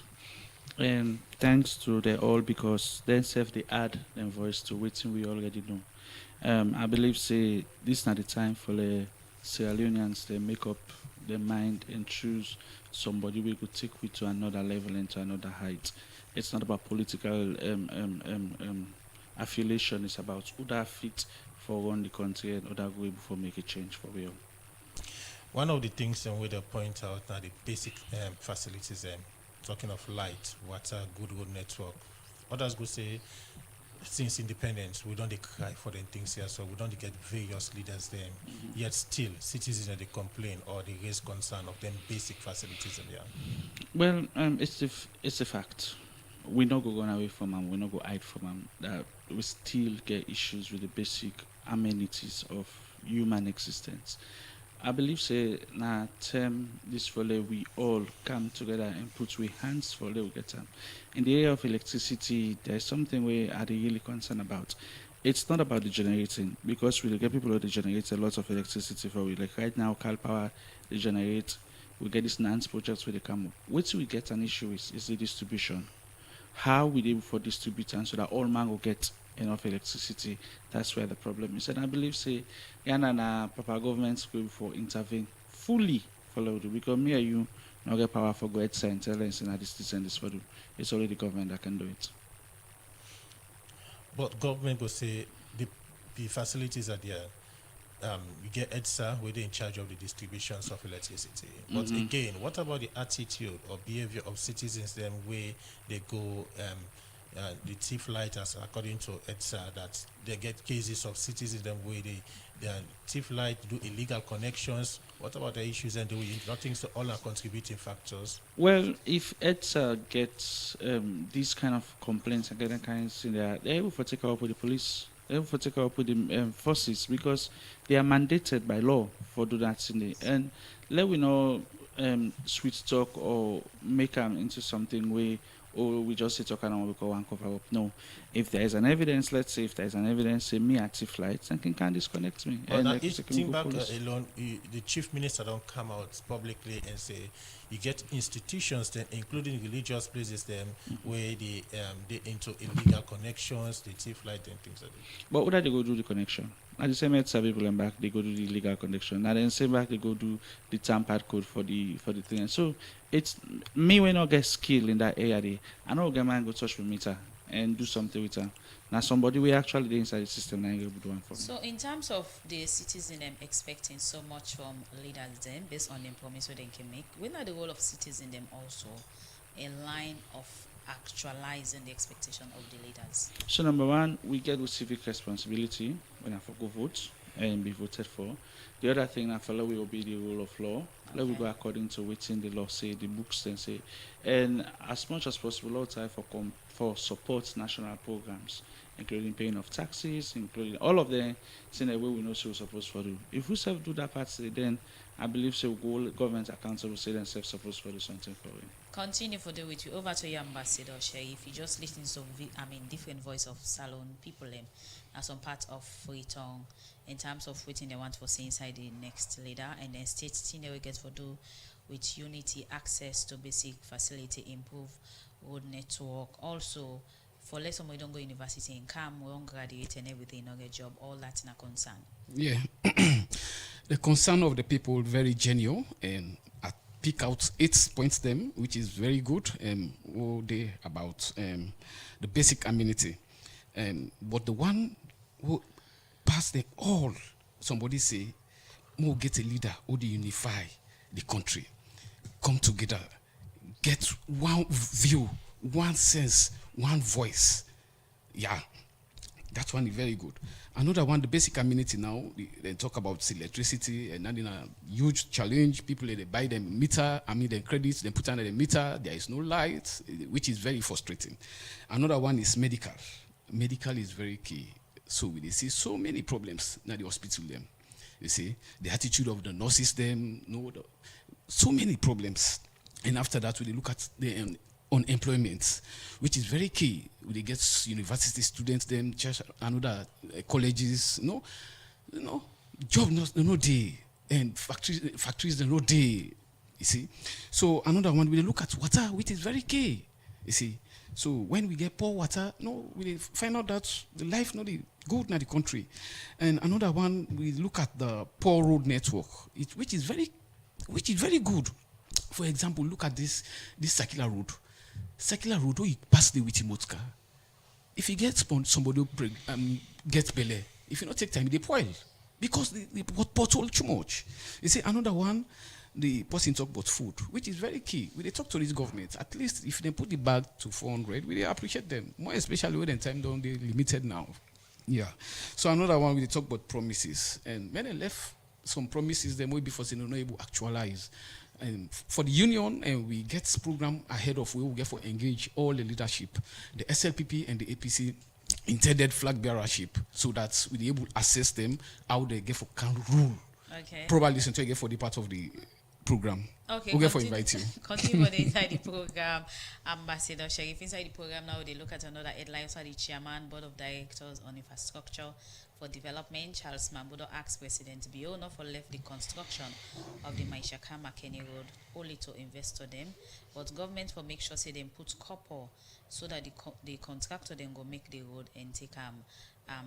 And thanks to the all because they self they add their voice to what we already know. I believe say this is not the time for the Sierra Leoneans to make up their mind and choose somebody we could take with to another level and to another height. It's not about political affiliation. It's about who that fit for run the country and who that go able for make a change for real. One of the things we they point out now the basic facilities. Talking of light, water, good road network. Others go say, since independence, we don't cry for them things here, so we don't get various leaders there. Yet still, citizens they complain or they raise concern of them basic facilities in there. Well, it's a fact. We not go run away from them. We not go hide from them. That we still get issues with the basic amenities of human existence. I believe say na term this for we all come together and put we hands for we get them. In the area of electricity, there's something we are really concerned about. It's not about the generating because we get people who generate a lot of electricity for we. Like right now, Cal Power they generate. We get this NANS projects where they come up. What we get an issue is the distribution. How we able for distributing so that all man will get enough electricity. That's where the problem is. And I believe say Yana Papa governments will for intervene fully follow the because me and you not get power for go ahead and tell us in this for do. It's only the government that can do it. But government will say the facilities are there. You get EDSA where they're in charge of the distributions of electricity. But again, what about the attitude or behavior of citizens then where they go the thief lighters, according to EDSA, that they get cases of citizens them where the thief light do illegal connections. What about the issues and nothing? So all are contributing factors. Well, if EDSA gets these kind of complaints and getting kinds in there, they're able to take up with the police. They're able to take up with the forces because they are mandated by law for do that in the and let we know sweet talk or make them into something where or we just sit talking and we call one cover up. No, if there is an evidence, let's say if there is an evidence, say me active flights, and can disconnect me. But and now like, each thing back alone, the chief minister don't come out publicly and say you get institutions, then including religious places, them where they into illegal connections, they take flight and things like that. But what do they go do the connection? At the same time, people and back they go do the illegal connection. And then same back they go do the tampered code for the thing. So it's me when I get skill in that area. I know get man go touch with meter and do something with her. Now somebody we actually inside the system now able to do one for me. So in terms of the citizen them expecting so much from leaders them based on the promise they can make, when are the role of citizen them also a line of actualizing the expectation of the leaders? So number one, we get with civic responsibility when I go vote and be voted for. The other thing I follow will be the rule of law. Let we go according to what in the law say, the books then say, and as much as possible, all time for support national programs, including paying of taxes, including all of them, in a way we know so we're supposed to do. If we self do that part, then I believe so government accountable say themselves supposed to do something for it. Continue for the with you. Over to your ambassador, Sheriff. You just listen to different voice of Salon people as some part of Freetown in terms of waiting they want for say inside the next leader, and then states we get for do with unity, access to basic facility, improve road network. Also for less we don't go university in CAM, we don't graduate and everything, not get job, all that's not concern. Yeah. The concern of the people very genuine, and I pick out 8 points them, which is very good, all day about the basic amenity. But the one who pass them all, somebody say, more get a leader who they unify the country, come together, get one view, one sense, one voice. Yeah, that one is very good. Another one, the basic amenity now, they talk about electricity, and then a huge challenge. People, they buy them meter, them credits, they put under the meter, there is no light, which is very frustrating. Another one is medical. Medical is very key. So we see so many problems in the hospital them. You see, the attitude of the nurses them, so many problems. And after that, we look at the unemployment, which is very key. We get university students, them, church, another colleges, job no day, and factories no day. You see, so another one we look at water, which is very key. You see, so when we get poor water, we find out that the life not good in the country. And another one we look at the poor road network, which is very good. For example, look at this circular road. Circular road, you pass the Witimotka. If you get somebody gets belly, if you not take time, they spoil because they pothole too much. You see, another one, the person talk about food, which is very key. When they talk to this government, at least if they put the bag to 400, we appreciate them. More especially when time down they limited now. Yeah. So another one, we talk about promises, and when they left some promises, they might be for saying not able to actualize. And for the union, and we get program ahead of we will get for engage all the leadership, the SLPP and the APC intended flag bearership, so that we be able to assess them how they get for can rule. Okay. Probably listen to get for the part of the program. Okay. We'll get for invite you. Continue for the inside the program, Ambassador Sheriff. Inside the program now, they look at another headline. So the chairman, board of directors on infrastructure for development, Charles Mambudo asked President Bio not for left the construction of the Maishaka-Makeni Road only to investor them, but government will make sure say them put copper so that the contractor then go make the road and take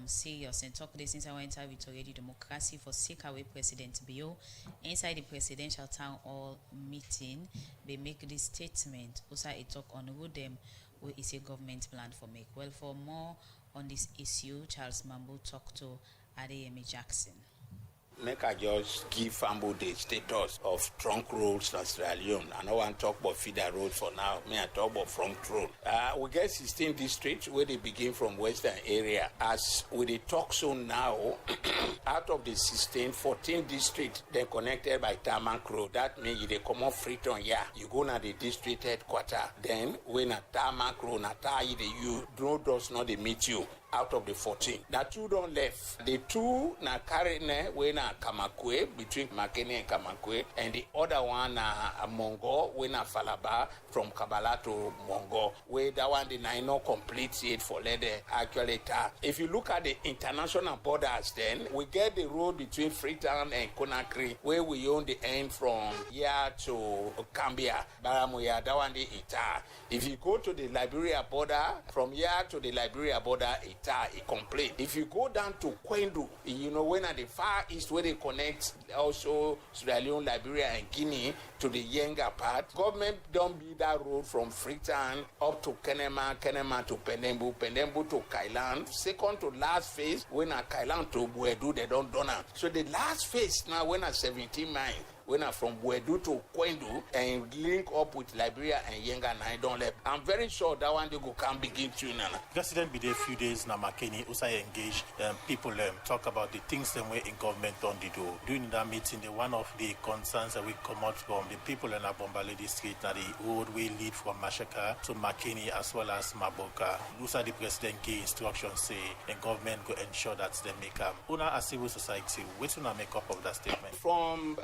serious and talk this since I went with already democracy for seek away President Bio inside the presidential town hall meeting. They make this statement. Also, it talk on who them who is a government plan for make. Well, for more on this issue, Charles Mambo talked to Adeyemi Jackson. Make I just give Fambo the status of trunk roads in Sierra Leone. I don't want to talk about feeder road for now. I talk about front road. We get 16 districts where they begin from western area. As we the talk so now, out of the 16, 14 districts then connected by Tarmac Road. That means they come off Freetown, you go na the district headquarters. Then when a Tarmac Road, you road does not they meet you. out of the 14. The 2 don't left. The 2 na Karine, we na Kamakwe, between Makeni and Kamakwe, and the other one na Mongo, we na Falaba, from Kabala to Mongo. We that one the not complete it for later actually. If you look at the international borders, then we get the road between Freetown and Conakry, where we own the end from here to Gambia, Baramuya, that one the Ita. If you go to the Liberia border, from here to the Liberia border, Ita, it complete. If you go down to Kwendu, you know, when at the far east where they connect also Sierra Leone, Liberia, and Guinea to the Yenga part, government don't build that road from Freetown up to Kenema, Kenema to Penembu, Penembu to Kailan. Second to last phase, when at Kailan to Buedu, they don't donate. So the last phase now, when at 17 miles, when I'm from Buedu to Kwendu and link up with Liberia and Yenga, and I don't let. I'm very sure that one they go can begin to nana. President be there a few days now, Makeni, also engage people talk about the things them way in government don't do. During that meeting, one of the concerns that we come out from the people in Abombale district, that the road will lead from Mashaka to Makeni as well as Maboka. Also the president gave instructions say the government go ensure that they make up. Una as civil society, what do make up of that statement? From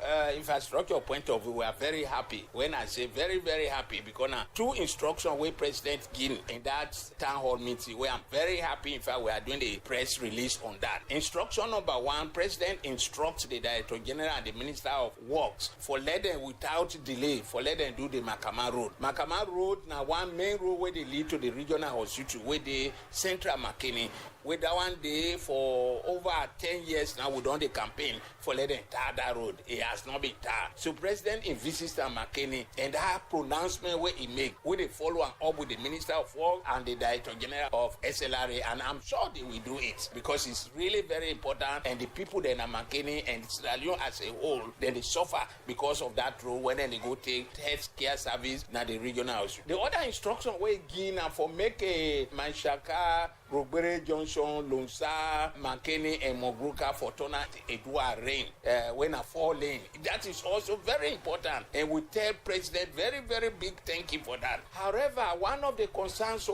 infrastructure point of view, we are very happy. When I say very, very happy, because now 2 instructions where President Gin in that town hall meeting, where I'm very happy. In fact, we are doing the press release on that. Instruction number 1, President instructs the Director General and the Minister of Works for let them without delay, for let them do the Makama Road. Makama Road now one main road where they lead to the regional hospital, where the Central Makeni. With that one day for over 10 years now, we done the campaign for let them tar that road. It has not been tarred. So President visits Makeni, and that pronouncement where he make, where they follow up with the Minister of Work and the Director General of SLRA, and I'm sure they will do it because it's really very important. And the people then are Makeni and Sierra Leone as a whole, then they suffer because of that road when they go take health care service now the regional house. The other instruction where give for make a Manshaka, Rogbere Johnson, Lonsa, Makeni, and Mogruka Fortuna Edua rain when a 4 lane. That is also very important, and we tell President very, very big thank you for that. However, one of the concerns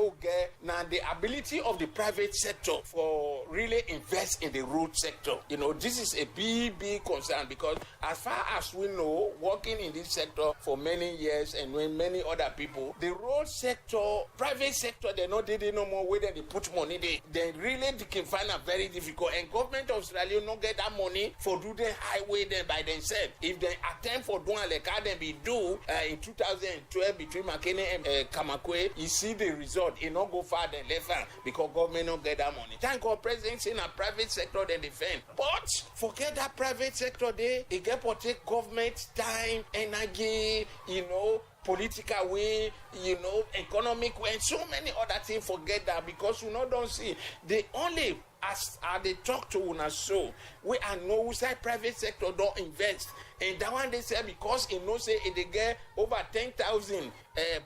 now the ability of the private sector for really invest in the road sector. You know, this is a big concern because as far as we know, working in this sector for many years and when many other people, the road sector, private sector, they not did no more where they put money. They really can find it very difficult, and government of Australia not get that money for do the highway there by themselves. If they attempt for doing like how they be do in 2012 between Makeni and Kamakwe, you see the result. It not go far than left hand because government not get that money. Thank God President in a private sector they defend. But forget that private sector there, it get to take government time, energy, you know, political way, you know, economic way, and so many other things. Forget that because you know don't see the only as they talk to una so we are no side private sector don't invest. And that one they say because you know say they get over 10,000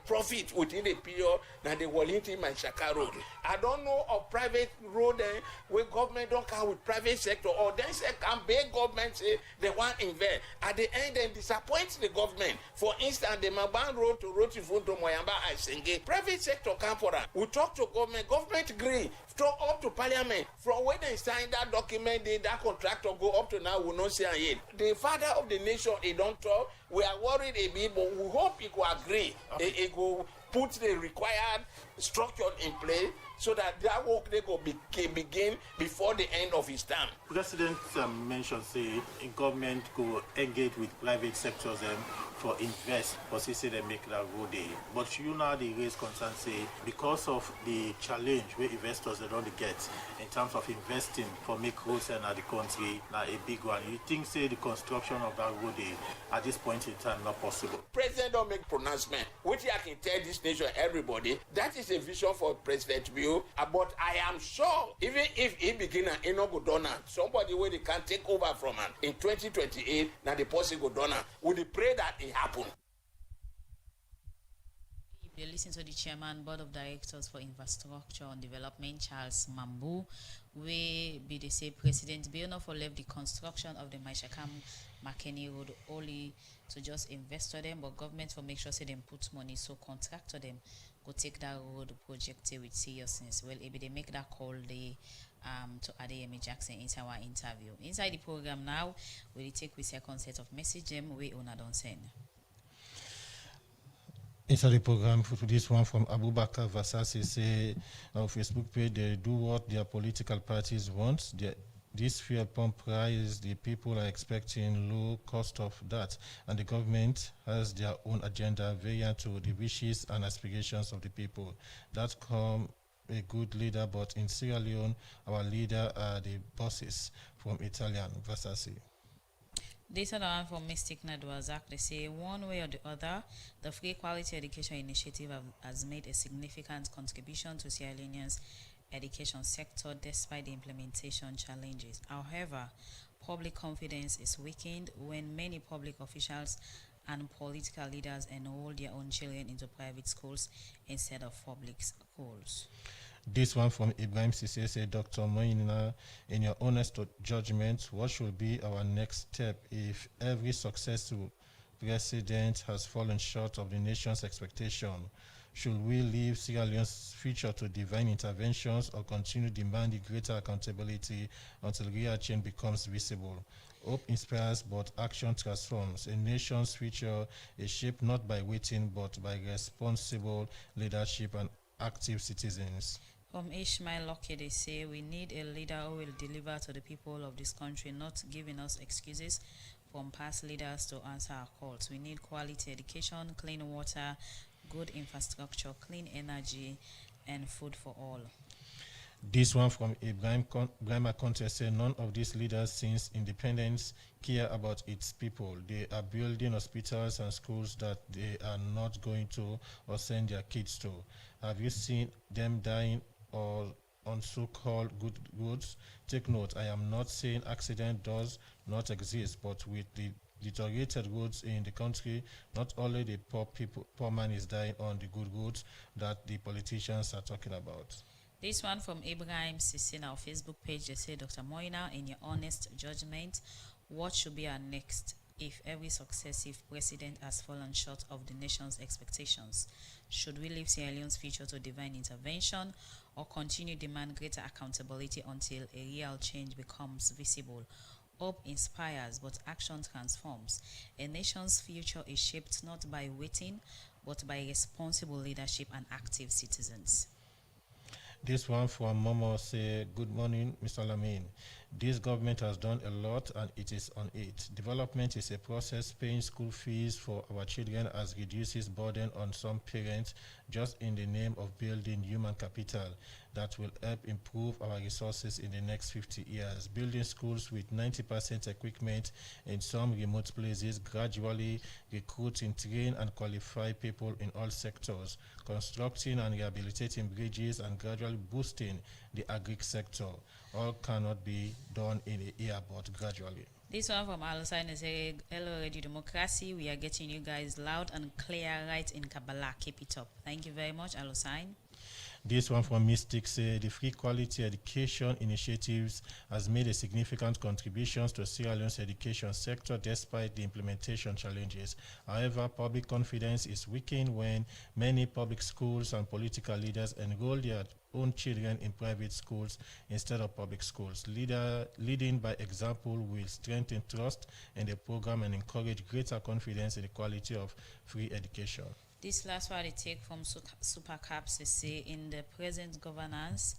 profit within the period that they will into my Shaka road. I don't know of private road where government don't come with private sector, or then say can big government say they want invest. At the end then disappoint the government. For instance, the Maban road to Rotifun to Moyamba and Senge, private sector come for that. We talk to government agree, talk up to parliament. From when they sign that document, that contractor go up to now, we not see it. The father of the nation, he don't talk. We are worried a bit, but we hope he will agree. He will put the required structure in place so that work they go begin before the end of his term. President mentioned say government go engage with private sectors for invest, but he say they make that road day. But you know the raise concern say because of the challenge where investors they don't get in terms of investing for make roads in the country now a big one. You think say the construction of that road day at this point in time not possible? President don't make pronouncement, which I can tell this nation, everybody, that is a vision for President Bill. But I am sure even if he begin an Enogo donor, somebody where they can take over from him in 2028, now the possible donor, would pray that it happen. You listen to the Chairman, Board of Directors for Infrastructure and Development, Charles Mambu, where be the say President Bill for left the construction of the Maishakam Makeni Road only to just invest to them, but government will make sure say them put money so contractor them go take that road project with seriousness. Well, if they make that call, they to Adeyemi Jackson into our interview. Inside the program now, we'll take with second set of message we own don't send. Inside the program, for this one from Abubakar Vasasi, say on Facebook page, they do what their political parties want. This fuel pump price, the people are expecting low cost of that, and the government has their own agenda variant to the wishes and aspirations of the people. That come a good leader, but in Sierra Leone, our leader are the bosses. From Italian, Vasasi. This other one from Mystic Nadwazak, they say one way or the other, the Free Quality Education Initiative has made a significant contribution to Sierra Leone's education sector despite the implementation challenges. However, public confidence is weakened when many public officials and political leaders enroll their own children into private schools instead of public schools. This one from Ibrahim Sisse say, Dr. Moina, in your honest judgment, what should be our next step if every successful president has fallen short of the nation's expectation? Should we leave Sierra Leone's future to divine interventions or continue demanding greater accountability until real change becomes visible? Hope inspires, but action transforms. A nation's future is shaped not by waiting, but by responsible leadership and active citizens. From Ishmael Locke, they say we need a leader who will deliver to the people of this country, not giving us excuses from past leaders to answer our calls. We need quality education, clean water, good infrastructure, clean energy, and food for all. This one from Ibrahim Akonte says, none of these leaders since independence care about its people. They are building hospitals and schools that they are not going to or send their kids to. Have you seen them dying or on so-called good goods? Take note, I am not saying accident does not exist, but with the deteriorated goods in the country, not only the poor man is dying on the good goods that the politicians are talking about. This one from Ibrahim Sissin, our Facebook page, they say, Dr. Moina, in your honest judgment, what should be our next if every successive president has fallen short of the nation's expectations? Should we leave Sierra Leone's future to divine intervention or continue demand greater accountability until a real change becomes visible? Hope inspires, but action transforms. A nation's future is shaped not by waiting, but by responsible leadership and active citizens. This one from Momo say, good morning, Mr. Lamin. This government has done a lot and it is on it. Development is a process. Paying school fees for our children has reduces burden on some parents just in the name of building human capital that will help improve our resources in the next 50 years. Building schools with 90% equipment in some remote places, gradually recruiting, train and qualify people in all sectors, constructing and rehabilitating bridges and gradually boosting the agri sector. All cannot be done in a year, but gradually. This one from Alosign is a hello Radio Democracy. We are getting you guys loud and clear right in Kabbalah. Keep it up. Thank you very much, Alosign. This one from Mystic say the Free Quality Education Initiatives has made a significant contributions to Sierra Leone's education sector despite the implementation challenges. However, public confidence is weakened when many public schools and political leaders enroll their own children in private schools instead of public schools. Leading by example will strengthen trust in the program and encourage greater confidence in the quality of free education. This last one I take from Supercaps is say in the present governance,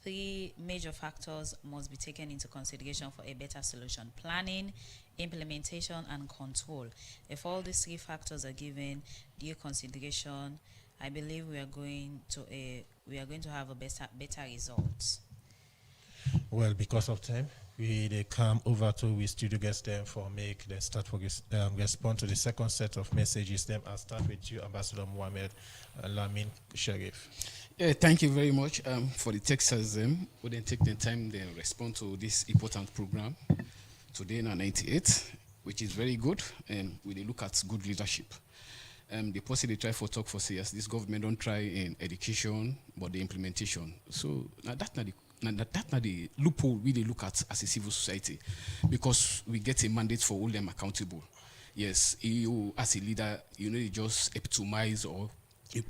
3 major factors must be taken into consideration for a better solution: planning, implementation, and control. If all these 3 factors are given due consideration, I believe we are going to have a better results. Well, because of time, they come over to we studio guests them for make them start for respond to the second set of messages. Them I'll start with you, Ambassador Mohamed Lamin Sheriff. Yeah, thank you very much for the Texas. We then take the time to respond to this important program today in 98, which is very good, and we look at good leadership. The policy they try for talk for CS. This government don't try in education, but the implementation. So now that's not the loophole we look at as a civil society, because we get a mandate for hold them accountable. Yes, you as a leader, you just epitomize or he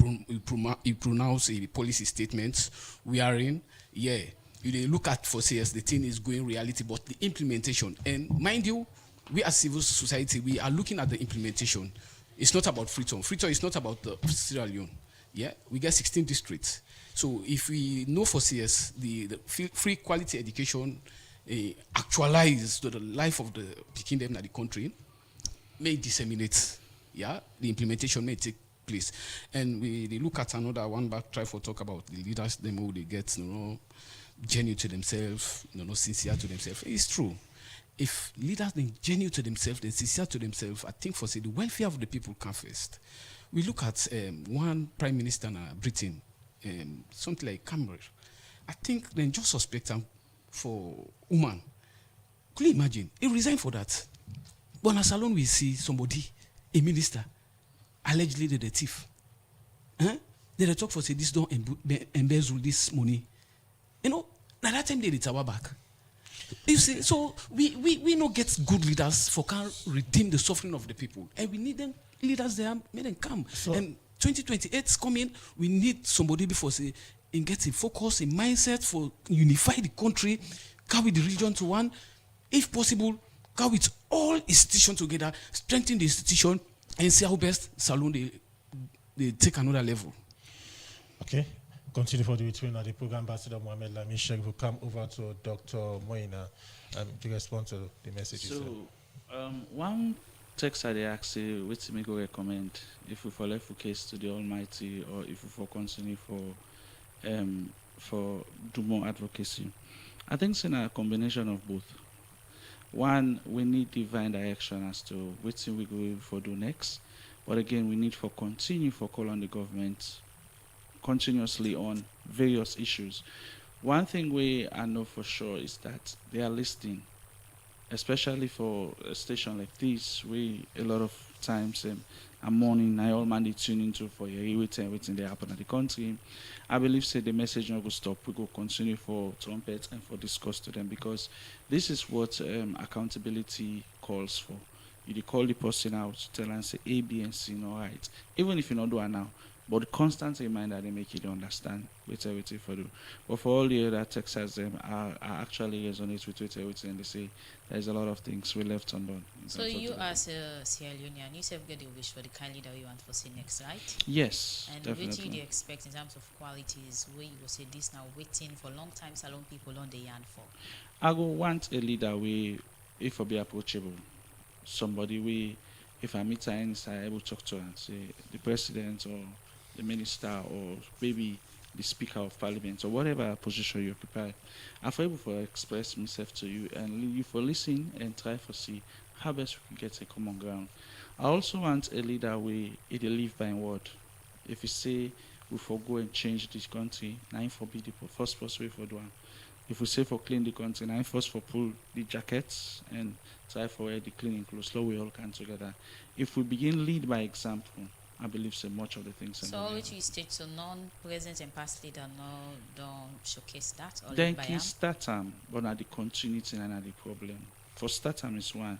pronounce a policy statement. We are in, yeah. You dey look at for CS, the thing is going reality, but the implementation, and mind you, we as civil society, we are looking at the implementation. It's not about Freetown. Freetown is not about the Sierra Leone. Yeah, we get 16 districts. So if we know for CS, the free quality education actualize to the life of the kingdom in the country, may disseminate. Yeah, the implementation may take place. And they look at another one back, try to talk about the leaders, them who they get, genuine to themselves, sincere to themselves. It's true. If leaders are genuine to themselves, they're sincere to themselves, I think for say the welfare of the people come first. We look at one prime minister in Britain, something like Cameron. I think they just suspect him for woman. Could you imagine? He resigned for that. But as alone we see somebody, a minister, allegedly the thief. They talk for say this don't embezzle this money. Now that time they recover back. You see, so we not get good leaders for can redeem the suffering of the people. And we need them leaders there, make them come. So, and 2028 is coming, we need somebody before say and get a focus, a mindset for unify the country, carry the region to one. If possible, carry with all institutions together, strengthen the institution, and see how best Salone they take another level. Okay. Continue for the between the program ambassador Mohamed Lami Sheikh will come over to Dr. Moina to respond to the messages. So, one text I ask you, which me go recommend if we follow for case to the Almighty or if we for continue for do more advocacy. I think it's in a combination of both. One, we need divine direction as to which thing we go for do next. But again, we need for continue for call on the government continuously on various issues. One thing I know for sure is that they are listening, especially for a station like this, we a lot of times I'm morning, I all man they tune into for everything they happen at the country. I believe say the message not go stop. We go continue for trumpet and for discuss to them because this is what accountability calls for. You call the person out, tell and say A, B, and C, no right. Even if you not do it now. But the constant reminder they make you understand with everything for do. But for all the other Texas are actually resonate with everything and they say there's a lot of things we left undone. So you as a Sierra Leonean, you have got a wish for the kind leader you want for see next, right? Yes. And definitely. what do you expect in terms of qualities where you will say this now waiting for long time salon people on the yarn for? I go want a leader if I be approachable. Somebody if I meet her inside, I able to talk to her and say the president or the minister or maybe the speaker of parliament or whatever position you occupy. I'm able to express myself to you and you for listen and try to see how best we can get a common ground. I also want a leader where it live by word. If you say we for go and change this country, now for be the first way for doing. If we say for clean the country, now first for pull the jackets and try for wear the cleaning clothes, so we all come together. If we begin lead by example, I believe so much of the things. So which you state so non-present and past leader don't showcase that or then can start but not the continuity and not the problem. For start is one.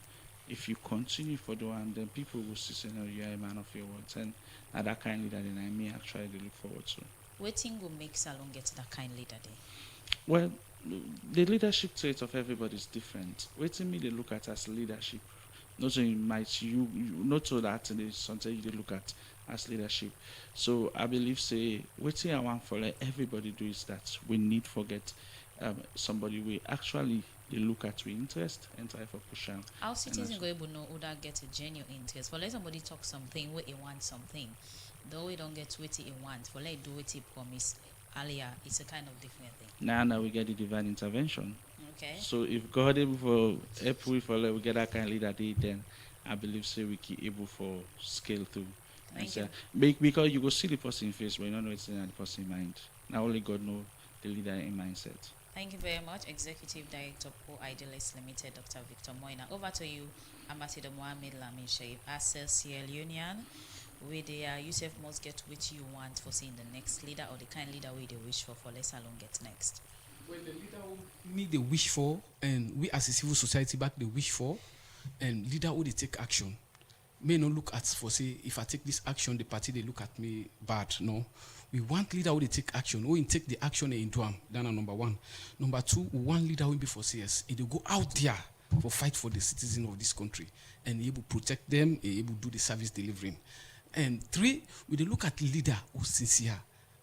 If you continue for the one, then people will see you are a man of your words and that kind of leader then I may actually look forward to. What thing will make Salon get that kind of leader there? Well, the leadership trait of everybody is different. Waiting me they look at as leadership. Not so you not so that it is something you look at as leadership. So I believe say waiting I want for everybody do is that we need forget somebody we actually they look at with interest and try for push them. Our citizens go able to know who that get a genuine interest. For let somebody talk something where he wants something, though we don't get what he wants, for let do what he promised earlier, it's a kind of different thing. Now we get the divine intervention. Okay. So if God able for April for we get that kind of leader then I believe say we keep able for scale through. Thank you. Because you go see the person face but you don't know what's in the person's mind. Now only God know the leader in mindset. Thank you very much, Executive Director Pro Idealist Limited, Dr. Victor Moina. Over to you, Ambassador Mohamed Lami Sheikh. As a Sierra Leonean, where they are, you must get what you want for seeing the next leader or the kind of leader we they wish for let's alone get next. Well, the leader we need the wish for, and we as a civil society back the wish for, and leader who they take action. may not look at for say if I take this action, the party they look at me bad. No, we want leader who they take action, who take the action into them. That's number one. Number two, we want leader who be for CS. They go out there for fight for the citizens of this country and able to protect them, able to do the service delivering. And three, we they look at leader who sincere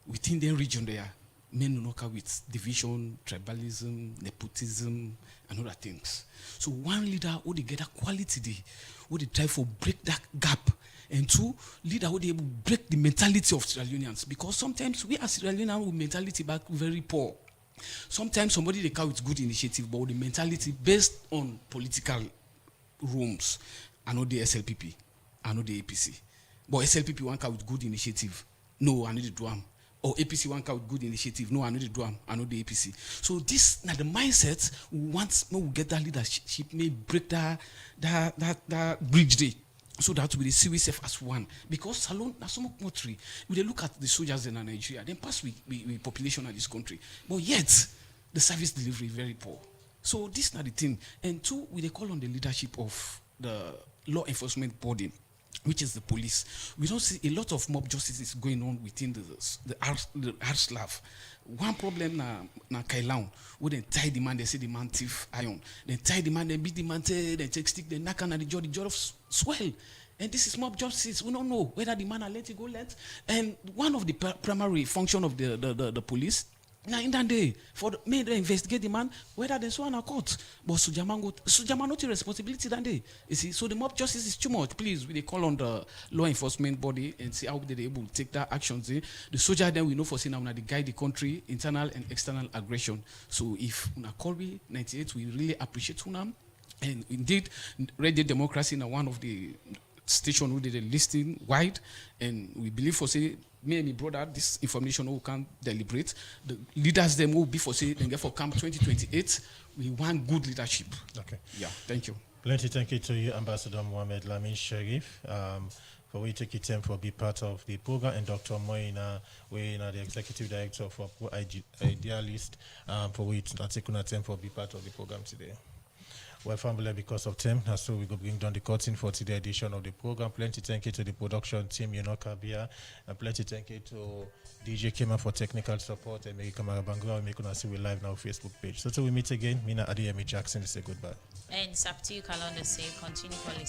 within the region there. Men knock out with division, tribalism, nepotism, and other things. So one leader who they get a quality day, who they try for break that gap. And two, leader who they able break the mentality of Sierra Leoneans. Because sometimes we as Sierra Leoneans with mentality back very poor. Sometimes somebody they come with good initiative, but the mentality based on political rooms. I know the SLPP, I know the APC. But SLPP one come with good initiative. No, I need to do them. Or APC one with good initiative. No, I know the drum. I know the APC. So this now the mindset once we get that leadership may break that bridge day. So that we see ourselves as one. Because Salon na some country, we look at the soldiers in Nigeria, then pass we population of this country. But yet the service delivery very poor. So this is not the thing. And two, we call on the leadership of the law enforcement body, which is the police. We don't see a lot of mob justice is going on within the Arslav. One problem na Kailaun, where they tie the man, they say the man thief iron. They tie the man, they beat the man, they take stick, they knock on the jaw of swell. And this is mob justice. We don't know whether the man are let it go let. And one of the primary function of the police, now in that day, for me to investigate the man, whether they saw on a court. But Sujaman not a responsibility that day. You see, so the mob justice is too much. Please, we call on the law enforcement body and see how they're able to take that action. See? The soldier then we know for saying now they guide the country, internal and external aggression. So if una call me 98, we really appreciate Unam. And indeed, Radio Democracy now one of the station who did a listing wide, and we believe for say me and my brother this information who can deliberate. The leaders them will be for say then get for camp 2028. We want good leadership. Okay. Yeah. Thank you. Plenty thank you to you, Ambassador Mohamed Lamin Sharif. For we take your time for be part of the program, and Dr. Moina, we the executive director for Idealist, for we take time for be part of the program today. Well, family, because of time, so we go bring down the curtain for today's edition of the program. Plenty thank you to the production team, Kabia, and plenty thank you to DJ Kema for technical support, and Mary Kamara Bangura, we make us see we live now Facebook page. So till we meet again, Mina Adeyemi Jackson, say goodbye. And Sapti Kalonda say continue for listening.